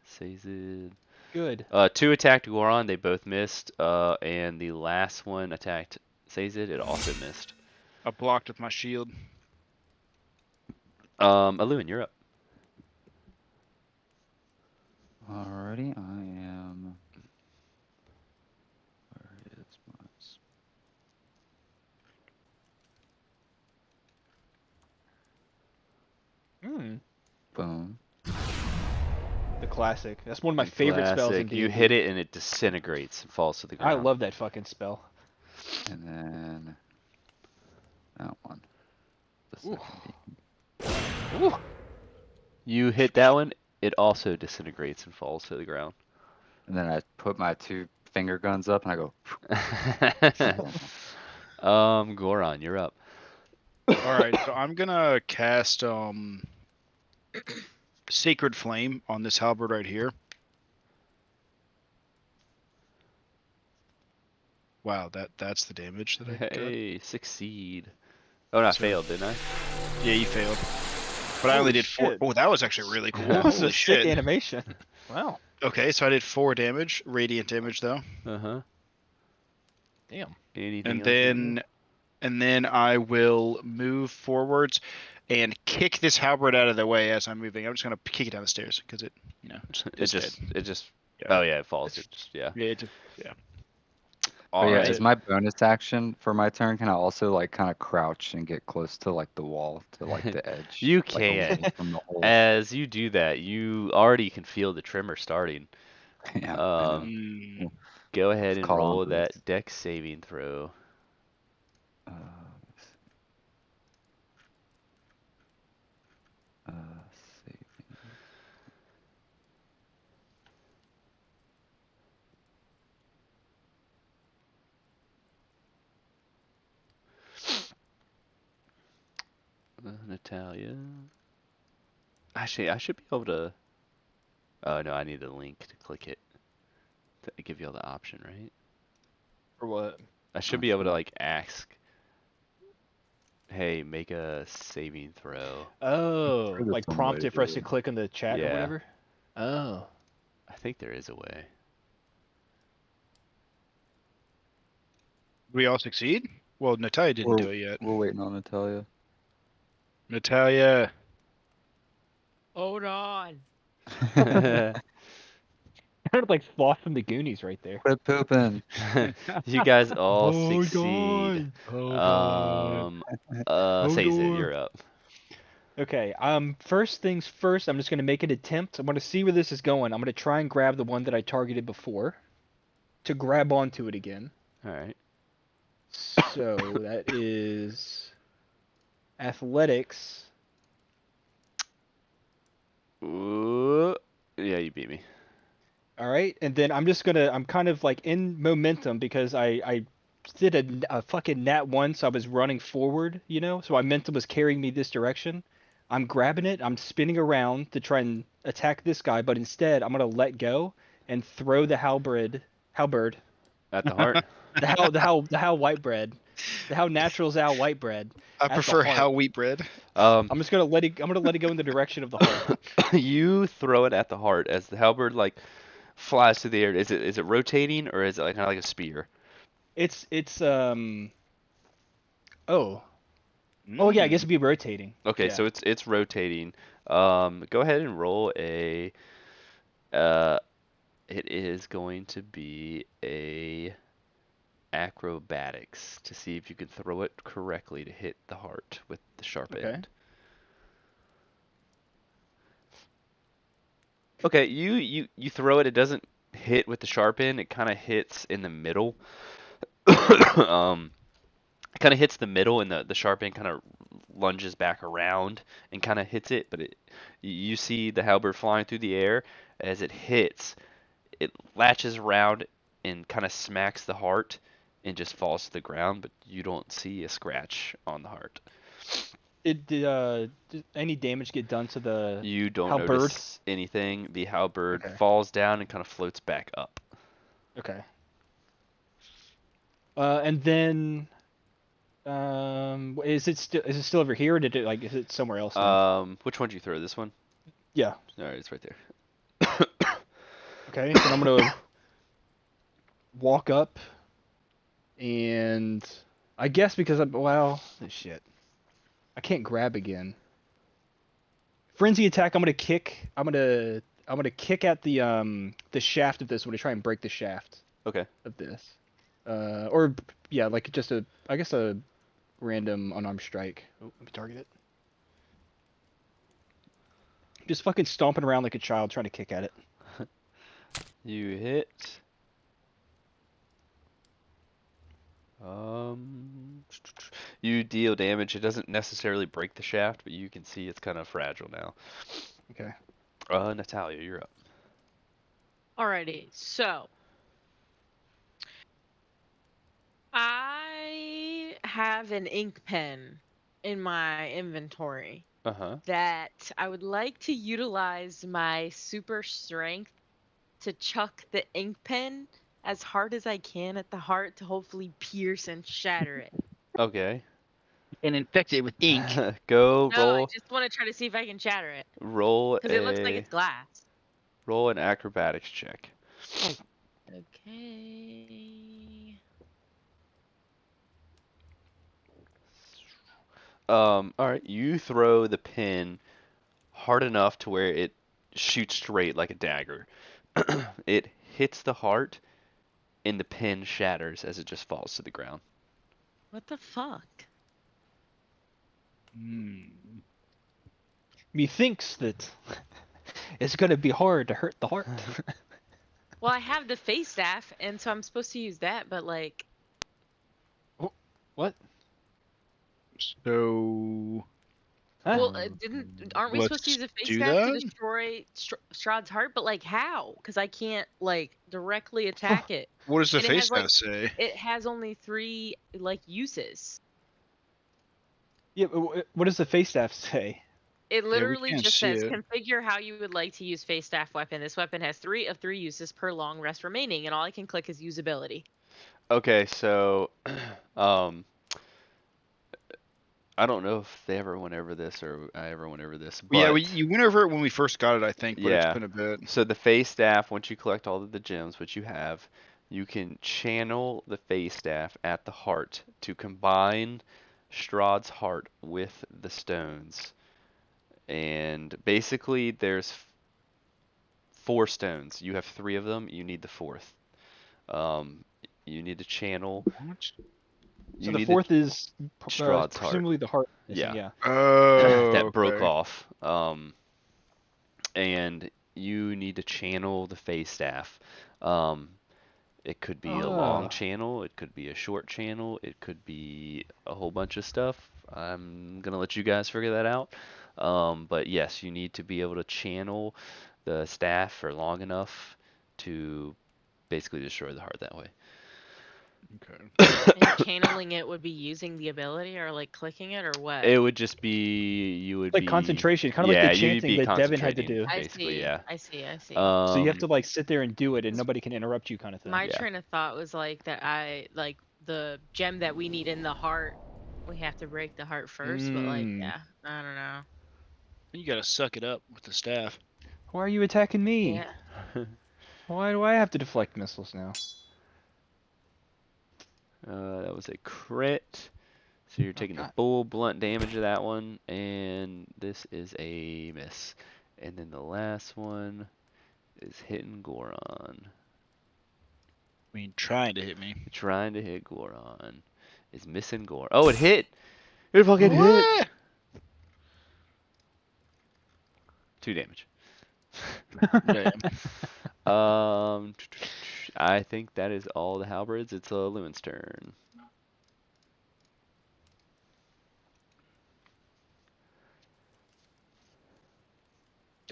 Sazed. Good. Two attacked Goron, they both missed. And the last one attacked Sazed, it also missed. I blocked with my shield. Aluin, you're up. Alrighty, I am. Where is my? Hmm. Boom. The classic. That's one of my favorite spells in Classic. D&D. You hit it and it disintegrates and falls to the ground. I love that fucking spell. And then that one. The Ooh. second Ooh. You hit that one, it also disintegrates and falls to the ground. And then I put my two finger guns up and I go. Goron, you're up. All right, so I'm gonna cast Sacred Flame on this halberd right here. Wow, that's the damage that I got. Hey, succeed. Oh, no, I So- failed, didn't I? Yeah, you failed. But I Holy only did 4. shit. Oh, that was actually really cool. That was Holy a shit. sick animation. Wow. Okay, so I did 4 damage, radiant damage though. Uh-huh. Damn. Anything And else you wanna then I will move forwards and kick this halberd out of the way as I'm moving. I'm just gonna kick it down the stairs because it, do? it's It just, Yeah. oh yeah, it falls. It just, yeah. yeah, But All yeah, right. is my bonus action for my turn? Can I also like kind of crouch and get close to like the wall to like the edge? You like, can. away from the hole? As you do that, you already can feel the tremor starting. Yeah. I know. Mm, Go ahead and Call on roll boots. that dex saving throw. Let's see. Saving. Natalia. Actually, I should be able to. Oh no, I need the link to click it to give you all the option, right? For what? I should be able to like ask. Hey, make a saving throw. Oh, there's like some way prompt to it for us do to it. click on the chat or Yeah. whatever? Oh. I think there is a way. we all succeed? Well, Natalia didn't do it yet. We're waiting on Natalia. Natalia. Hold on. Sounded like Sloth from the Goonies right there. Quit pooping. You guys all Hold succeed. on. Sazed, you're up. Okay, first things first, I'm just going to make an attempt. I'm going to see where this is going. I'm going to try and grab the one that I targeted before to grab onto it again. All right. So that is athletics. Ooh. Yeah, you beat me. All right, and then I'm kind of like in momentum because I did a fucking nat 1, so I was running forward, you know? So my momentum was carrying me this direction. I'm grabbing it, I'm spinning around to try and attack this guy, but instead I'm going to let go and throw the halberd At the heart. the how white bread, the how natural Zao white bread. I At the prefer heart. how wheat bread. I'm just gonna let it. I'm gonna let it go in the direction of the heart. You throw it at the heart as the halberd like flies through the air. Is it rotating or is it like kind of like a spear? It's oh yeah, I guess it'd be rotating. Okay, Yeah. so it's rotating. Go ahead and roll a. Uh, it is going to be a acrobatics to see if you can throw it correctly to hit the heart with the sharp Okay. end. Okay, you throw it. It doesn't hit with the sharp end. It kind of hits in the middle. um, kind of hits the middle, and the sharp end kind of lunges back around and kind of hits it. But you see the halberd flying through the air as it hits. It latches around and kind of smacks the heart and just falls to the ground. But you don't see a scratch on the heart. Did any damage get done to the You don't halberd? notice anything. The halberd Okay. falls down and kind of floats back up. Okay. And then is it still over here, or did it is it somewhere else now? Which one did you throw? This one? Yeah. All right, it's right there. Okay. Then I'm gonna walk up, and I guess because shit, I can't grab again. Frenzy attack. I'm gonna kick at the shaft of this. I'm gonna try and break the shaft Okay. of this. Or yeah, like just a random unarmed strike. Oh, let me target it. Just fucking stomping around like a child trying to kick at it. You hit. You deal damage. It doesn't necessarily break the shaft, but you can see it's kind of fragile now. Okay. Natalia, you're up. Alrighty, so I have an ink pen in my inventory Uh-huh. that I would like to utilize my super strength to chuck the ink pen as hard as I can at the heart to hopefully pierce and shatter it. Okay. And infect it with ink. Go No, I just want to try to see if I can shatter it roll because it looks like it's glass. an acrobatics check. Okay. All right, you throw the pin hard enough to where it shoots straight like a dagger. It hits the heart and the pin shatters as it just falls to the ground. What the fuck? Methinks that it's gonna be hard to hurt the heart. Well, I have the face staff, and so I'm supposed to use that, but like, What? So Huh? well, aren't we supposed to let's use a face do staff to that. destroy Strahd's heart? But like, how? Because I can't like directly attack it, What does the and it face has like staff say? it has only 3 like uses. Yeah. But what does the face staff say? It Yeah, we literally can't just see says it. configure how you would like to use face staff weapon. This weapon has 3 of 3 uses per long rest remaining, and all I can click is usability. Okay, so um I don't know if they ever went over this or I ever went over this, Yeah, but you went over it when we first got it, I think, but it's yeah. been a bit. So the face staff, once you collect all of the gems, which you have, you can channel the face staff at the heart to combine Strahd's heart with the stones. And basically, there's 4 stones. You have 3 of them. You need the 4th. Um, you need to channel. What? So You the need fourth is Strahd's heart. presumably the heart missing. Yeah. Yeah. Oh, That broke okay. off. And you need to channel the face staff. Um, it could be a long Ah. channel, it could be a short channel, it could be a whole bunch of stuff. I'm gonna let you guys figure that out. But yes, you need to be able to channel the staff for long enough to basically destroy the heart that way. Okay. And channeling it would be using the ability or like clicking it or what? It would just be you would Like be concentration, kind of like yeah, the you'd chanting be that Devin had to concentrating do. I basically, see. yeah. I see. I see. So you have to Um, like sit there and do it, and nobody can interrupt you, kind of thing. My Yeah. train of thought was like that I like the gem that we need in the heart. We have to break the heart first, but like, Mm. yeah, I don't know. You gotta suck it up with the staff. Why are you attacking me? Yeah. Why do I have to deflect missiles now? that was a crit. So you're taking the God. full blunt damage of that one, and this is a miss. And then the last one is hitting Goron. I mean, trying to hit me. Trying to hit Goron. Is missing Goron. Oh, it hit! It fucking hit! What? 2 damage. Damn. I think that is all the halberds. It's Lewin's turn.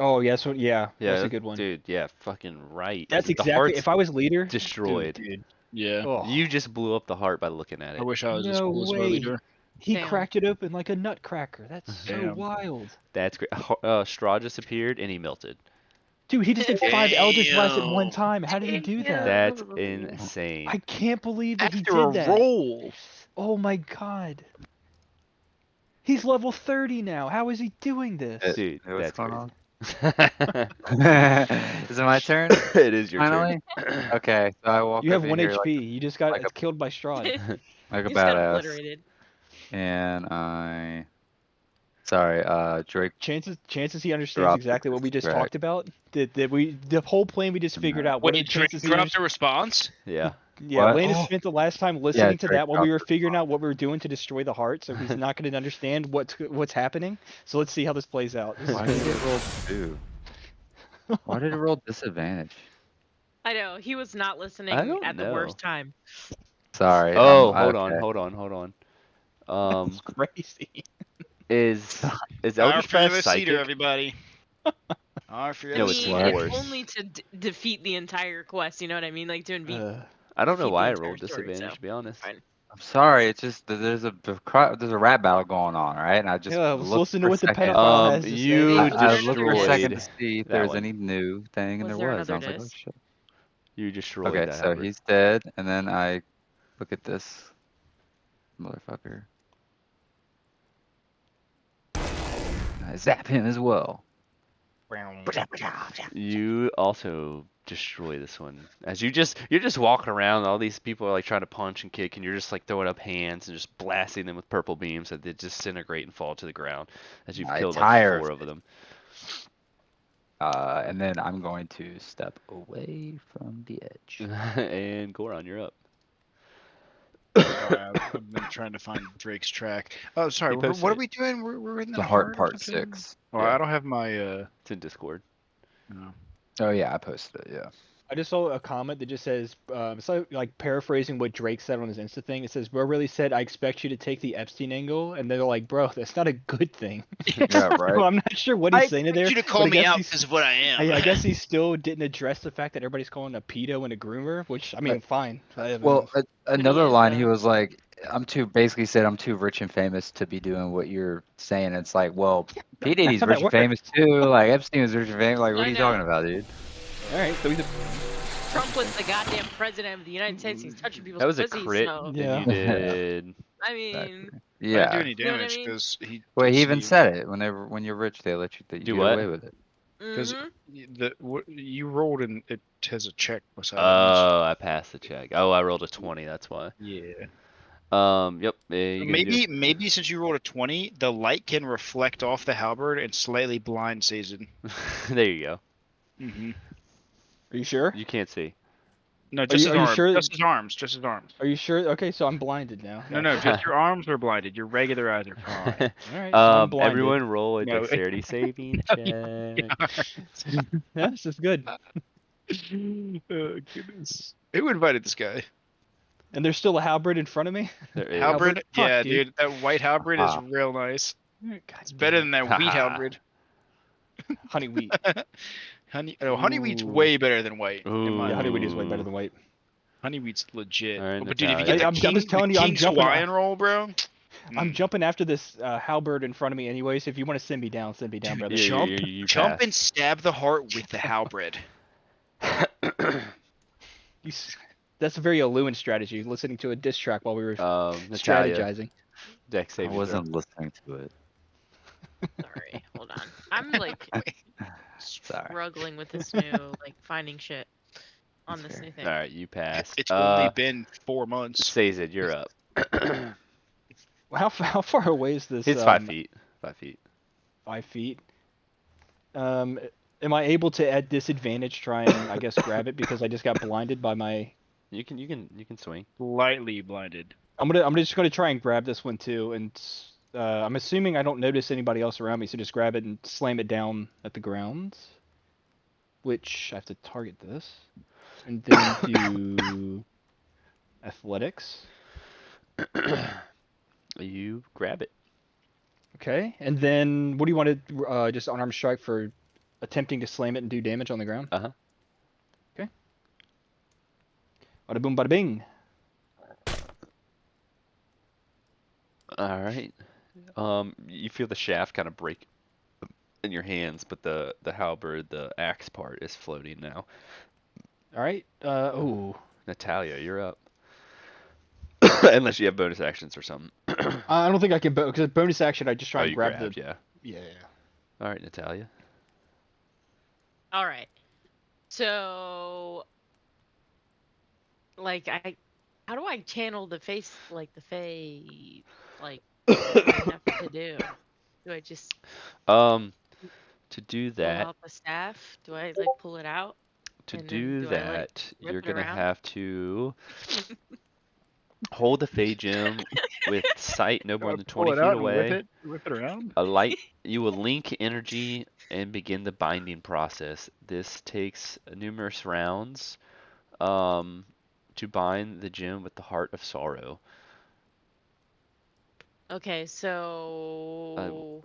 Oh yeah, so yeah, Yeah, that's a good one. dude. Yeah, fucking right. That's The exactly. heart's If I was leader, destroyed. dude. Yeah. Oh, You just blew up the heart by looking at I it. wish I was as no cool as my way. leader. He Damn. cracked it open like a nutcracker. That's so Damn. wild. That's great. Straw just appeared and he melted. Dude, he just did 5 Eldritch Blasts at one Damn. time. How did he do that? That's Ew. insane. I can't believe that he After did a that. roll. Oh my god. He's level 30 now. How is he doing this? Dude, Hey, what's that's going crazy. Is it my turn? It is your Finally? turn. Okay, so I walk You have over 1 here HP. You just got like a- killed by Strahd. like a He's got badass. obliterated. And sorry, Drake Chances he understands dropped exactly what we just correct. talked about. The whole plan we just figured out. What are Wait, the Drake chances he dropped a response? Yeah. Yeah, What? Landis Oh. spent the last time listening to Drake that while we were dropped figuring out what we were doing to destroy the heart, so he's not going to understand what's happening. So let's see how this plays out. This is Why gonna did be- it roll 2? Why did it roll disadvantage? I know he was not listening don't at the know. worst time. Sorry. Oh, okay. hold on. That's crazy. Is R Eldritch for the Blast cedar, psychic? everybody. R for I No, it's mean, force. it's only to defeat the entire quest. You know what I mean? Like to I don't know defeat the why I entire rolled story, disadvantage, so to be honest. fine. I'm sorry. It's just that there's a rap battle going on, right? And I just Yeah, let's looked listen for to a what the second. pedophile has to say. You Was there I another looked for a second to disc? destroyed see if that there was one. any new thing, and Was there there was. And I another was like, oh disc? shit. You destroyed Okay, that so halberd. he's dead, and then I look at this motherfucker. I zap him as well. You also destroy this one. As you're just walking around, all these people are like trying to punch and kick, and you're just like throwing up hands and just blasting them with purple beams that they disintegrate and fall to the ground. As you've I killed tire like 4 of of them. And then I'm going to step away from the edge. And Goron, you're up. Sorry, I've been trying to find Drake's track. Oh, sorry. He posted What are it. we doing? We're in The heart or part something? 6. Oh, Yeah. I don't have my. It's in Discord. No. Oh yeah, I posted it. Yeah. I just saw a comment that just says, it's like paraphrasing what Drake said on his Insta thing. It says, "Bro really said I expect you to take the Epstein angle," and they're like, "Bro, that's not a good thing." Yeah, right. So I'm not sure what he's saying in there. you to but call I me guess out he's- because of what I am. I guess he still didn't address the fact that everybody's calling a pedo and a groomer, which I mean, fine. Well, another is, line though. he was like, "I'm too." Basically said, "I'm too rich and famous to be doing what you're saying." It's like, well, P Diddy's how rich that and famous works. too. Like Epstein was rich and famous. Like, what I are you know. talking about, dude? All right, so he's a Trump was the goddamn president of the United States. He's touching people's That was a pussies, crit, so and Yeah. you did. I mean, Exactly. I Yeah. didn't do any You know what I damage mean? because he. Well, he even see, said it. when you're rich, they let you Do get what? away with it. Because mhm. you rolled and it has a check beside it. Oh, I passed the check. Oh, I rolled a 20. That's why. Yeah. Yep. You gonna do? Maybe since you rolled a 20, the light can reflect off the halberd and slightly blind Sazin. There you go. Mm-hmm. Are you sure? You can't see. No, just his are you arms. sure? Just his arms. Just his arms. Are you sure? Okay, so I'm blinded now. No, just your arms are blinded. Your regular eyes are fine. All right, so I'm blinded. Everyone roll a No. dexterity saving check. Yeah, this is good. Oh, goodness. Who invited this guy? And there's still a halberd in front of me. There is. Halberd? Fuck, Yeah, dude. dude. That white halberd is Ah. real nice. God It's damn better it. than that wheat halberd. Honey wheat. Honey wheat's Ooh. way better than white. in my Ooh. Yeah, honey opinion. wheat is way better than white. Honeyweed's legit. All right, Oh, but dude, if you get Natalia. the I'm just telling you, I'm King's jumping. Hawaiian roll, bro. I'm Mm. jumping after this halberd in front of me anyways. If you want to send me down, Dude, brother. Yeah, jump, you jump pass. and stab the heart with the halberd. That's a very Eluan strategy. Listening to a diss track while we were Natalia, strategizing. deck I saving throw. wasn't listening to it. Sorry, hold on. I'm like Sorry. struggling with this new like finding shit on That's this fair. new thing. All right, you pass. It's only been 4 months. Sazed, you're up. How far away is this? It's 5 feet. 5 feet. 5 feet. Am I able to at disadvantage try and I guess grab it because I just got blinded by my? You can swing. Slightly blinded. I'm just gonna try and grab this one too, and I'm assuming I don't notice anybody else around me, so just grab it and slam it down at the ground. Which I have to target this, and then do athletics. You grab it. Okay, and then what do you want to just unarmed strike for attempting to slam it and do damage on the ground? Uh huh. Okay. Bada boom, bada bing. All right. You feel the shaft kind of break in your hands, but the halberd, the axe part, is floating now. All right. Oh. Natalia, you're up. Unless you have bonus actions or something. I don't think I can because bonus action. I just try Oh, and you grab grabbed, the. yeah. Yeah. All right, Natalia. All right. So, like, how do I channel the face, like the Fae? Like, what do I have to do? Do I just To do pull that, out the staff? Do I like pull it out? And then do I like rip you're it gonna around? have to hold the Fey gem with sight no more than Pull 20 it feet out and away. whip it around. You will link energy and begin the binding process. This takes numerous rounds to bind the gem with the heart of sorrow. Okay, so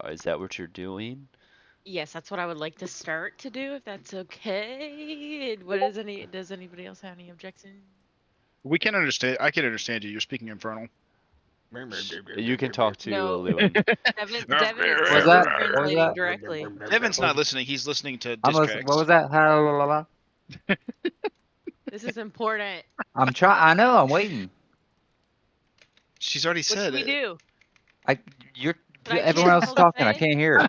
Is that what you're doing? yes, that's what I would like to start to do, if that's okay. Does anybody else have any objection? We can understand. I can understand you. You're speaking infernal. You can talk to No, Lewin. Devin is What was that? What was translating that? directly. Devin's not listening. He's listening to I'm diss listening. What tracks. was that? La, la, la, la. This is important. I'm trying. I know. I'm waiting. She's already What said should we it. do? You're. Should I Everyone else is channel the talking. I Fae? can't hear.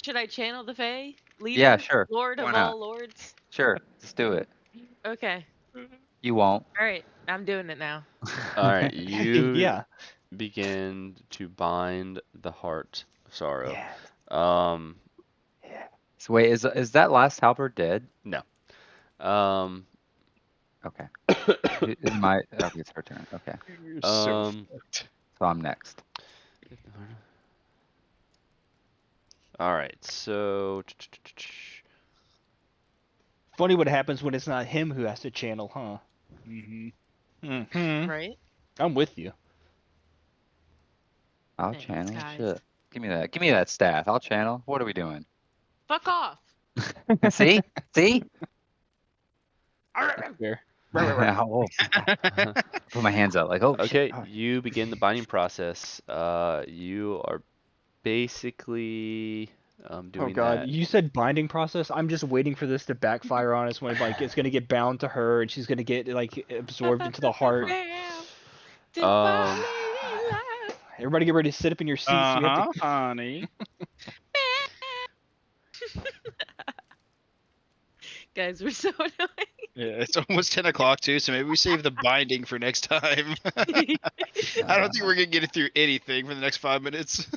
Should I channel the Fae? Leader? Yeah, sure. Lord Why of not? all lords? Sure. Let's do it. Okay. You won't. Alright, I'm doing it now. All right, you Yeah. begin to bind the heart of sorrow. Yeah. Um, Yeah. So wait, is that last halberd dead? no. Um, Okay. Is okay, it's her turn. Okay. You're so um, fucked. So I'm next. all right, so Funny what happens when it's not him who has to channel, huh? Mm-hmm. Right? I'm with you. I'll Thanks, channel. guys. Shit. Give me that. Give me that staff. I'll channel. What are we doing? Fuck off! See? See? Fair. Oh, put my hands up like, oh shit. okay, you begin the binding process. You are basically Oh doing god, that. you said binding process. I'm just waiting for this to backfire on us when like it's gonna get bound to her and she's gonna get like absorbed into the heart. Um, Everybody get ready to sit up in your seats. We have to. Honey. Guys, we're so annoying. Yeah, it's almost 10 o'clock too, so maybe we save the binding for next time. I don't think we're gonna get it through anything for the next 5 minutes.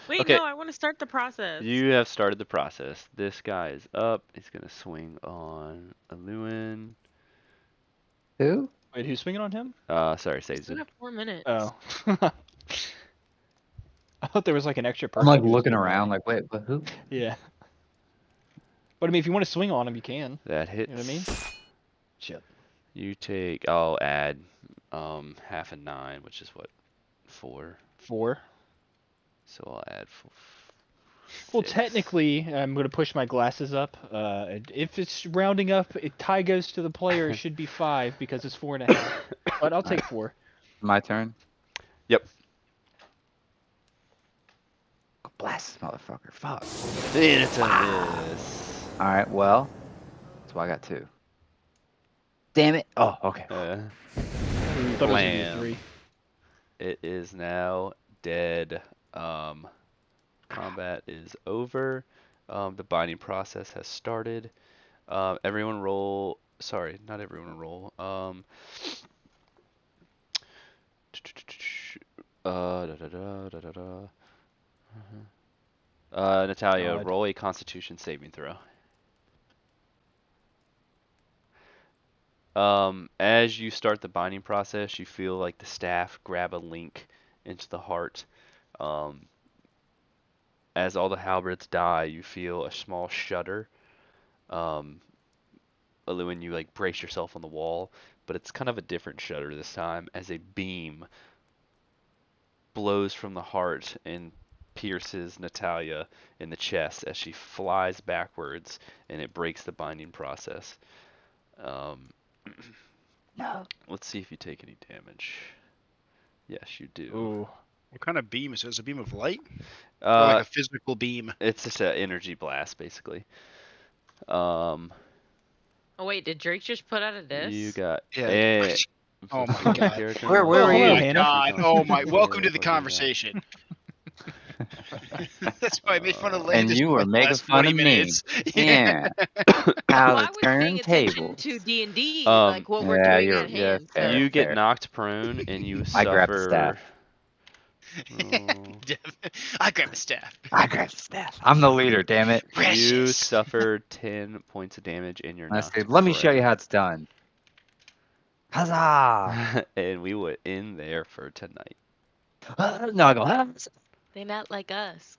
Wait, Okay. no, I want to start the process. You have started the process. This guy is up. He's gonna swing on Lewin. Who? Wait, who's swinging on him? Sorry, We still Sazed. have 4 minutes. Oh. I thought there was like an extra I'm person. like who was looking doing around that. like, wait, but who? Yeah. But I mean, if you want to swing on him, you can. That hits. You know what I mean? Shit. You take. I'll add half a 9, which is what, 4. 4. So I'll add Well, 6. technically, I'm going to push my glasses up. If it's rounding up, tie goes to the player. It should be 5 because it's 4.5. But I'll take 4. My turn. Yep. Blast this motherfucker. Fuck. And it's a miss. All right. Well, so I got 2. Damn it. Oh, okay. Thought it was going to be a Blam. 3. It is now dead. Combat is over. The binding process has started. Everyone roll. Sorry, not everyone roll. Natalia, God. roll a Constitution saving throw. As you start the binding process, you feel like the staff grab a link into the heart. As all the halberds die, you feel a small shudder. When you like brace yourself on the wall, but it's kind of a different shudder this time as a beam blows from the heart and pierces Natalia in the chest as she flies backwards and it breaks the binding process. No. Let's see if you take any damage. Yes, you do. Ooh. What kind of beam is it? Is it a beam of light? Or like Uh, a physical beam? it's just an energy blast, basically. Oh wait, did Drake just put out a diss? You got Yeah. Oh my Fulfillment God. character Where model. were Oh you? my Hannah? God. Oh my. Welcome to the What do you got? conversation. That's why I made fun of And Landis. And you for were like the making last fun 20 of me. minutes. Yeah. How Well, I the was paying attention turntables. to D&D, Um, like what we're Yeah, doing you're at yeah, hand. fair. So you get fair. knocked prone and you I grabbed the suffer. I grabbed the staff. I grabbed the staff. I'm the leader, damn it. You Precious. suffer 10 points of damage and you're I knocked said, let me show you prone. how it's done. Huzzah! And we would end there for tonight. No, I go, huh? they not like us.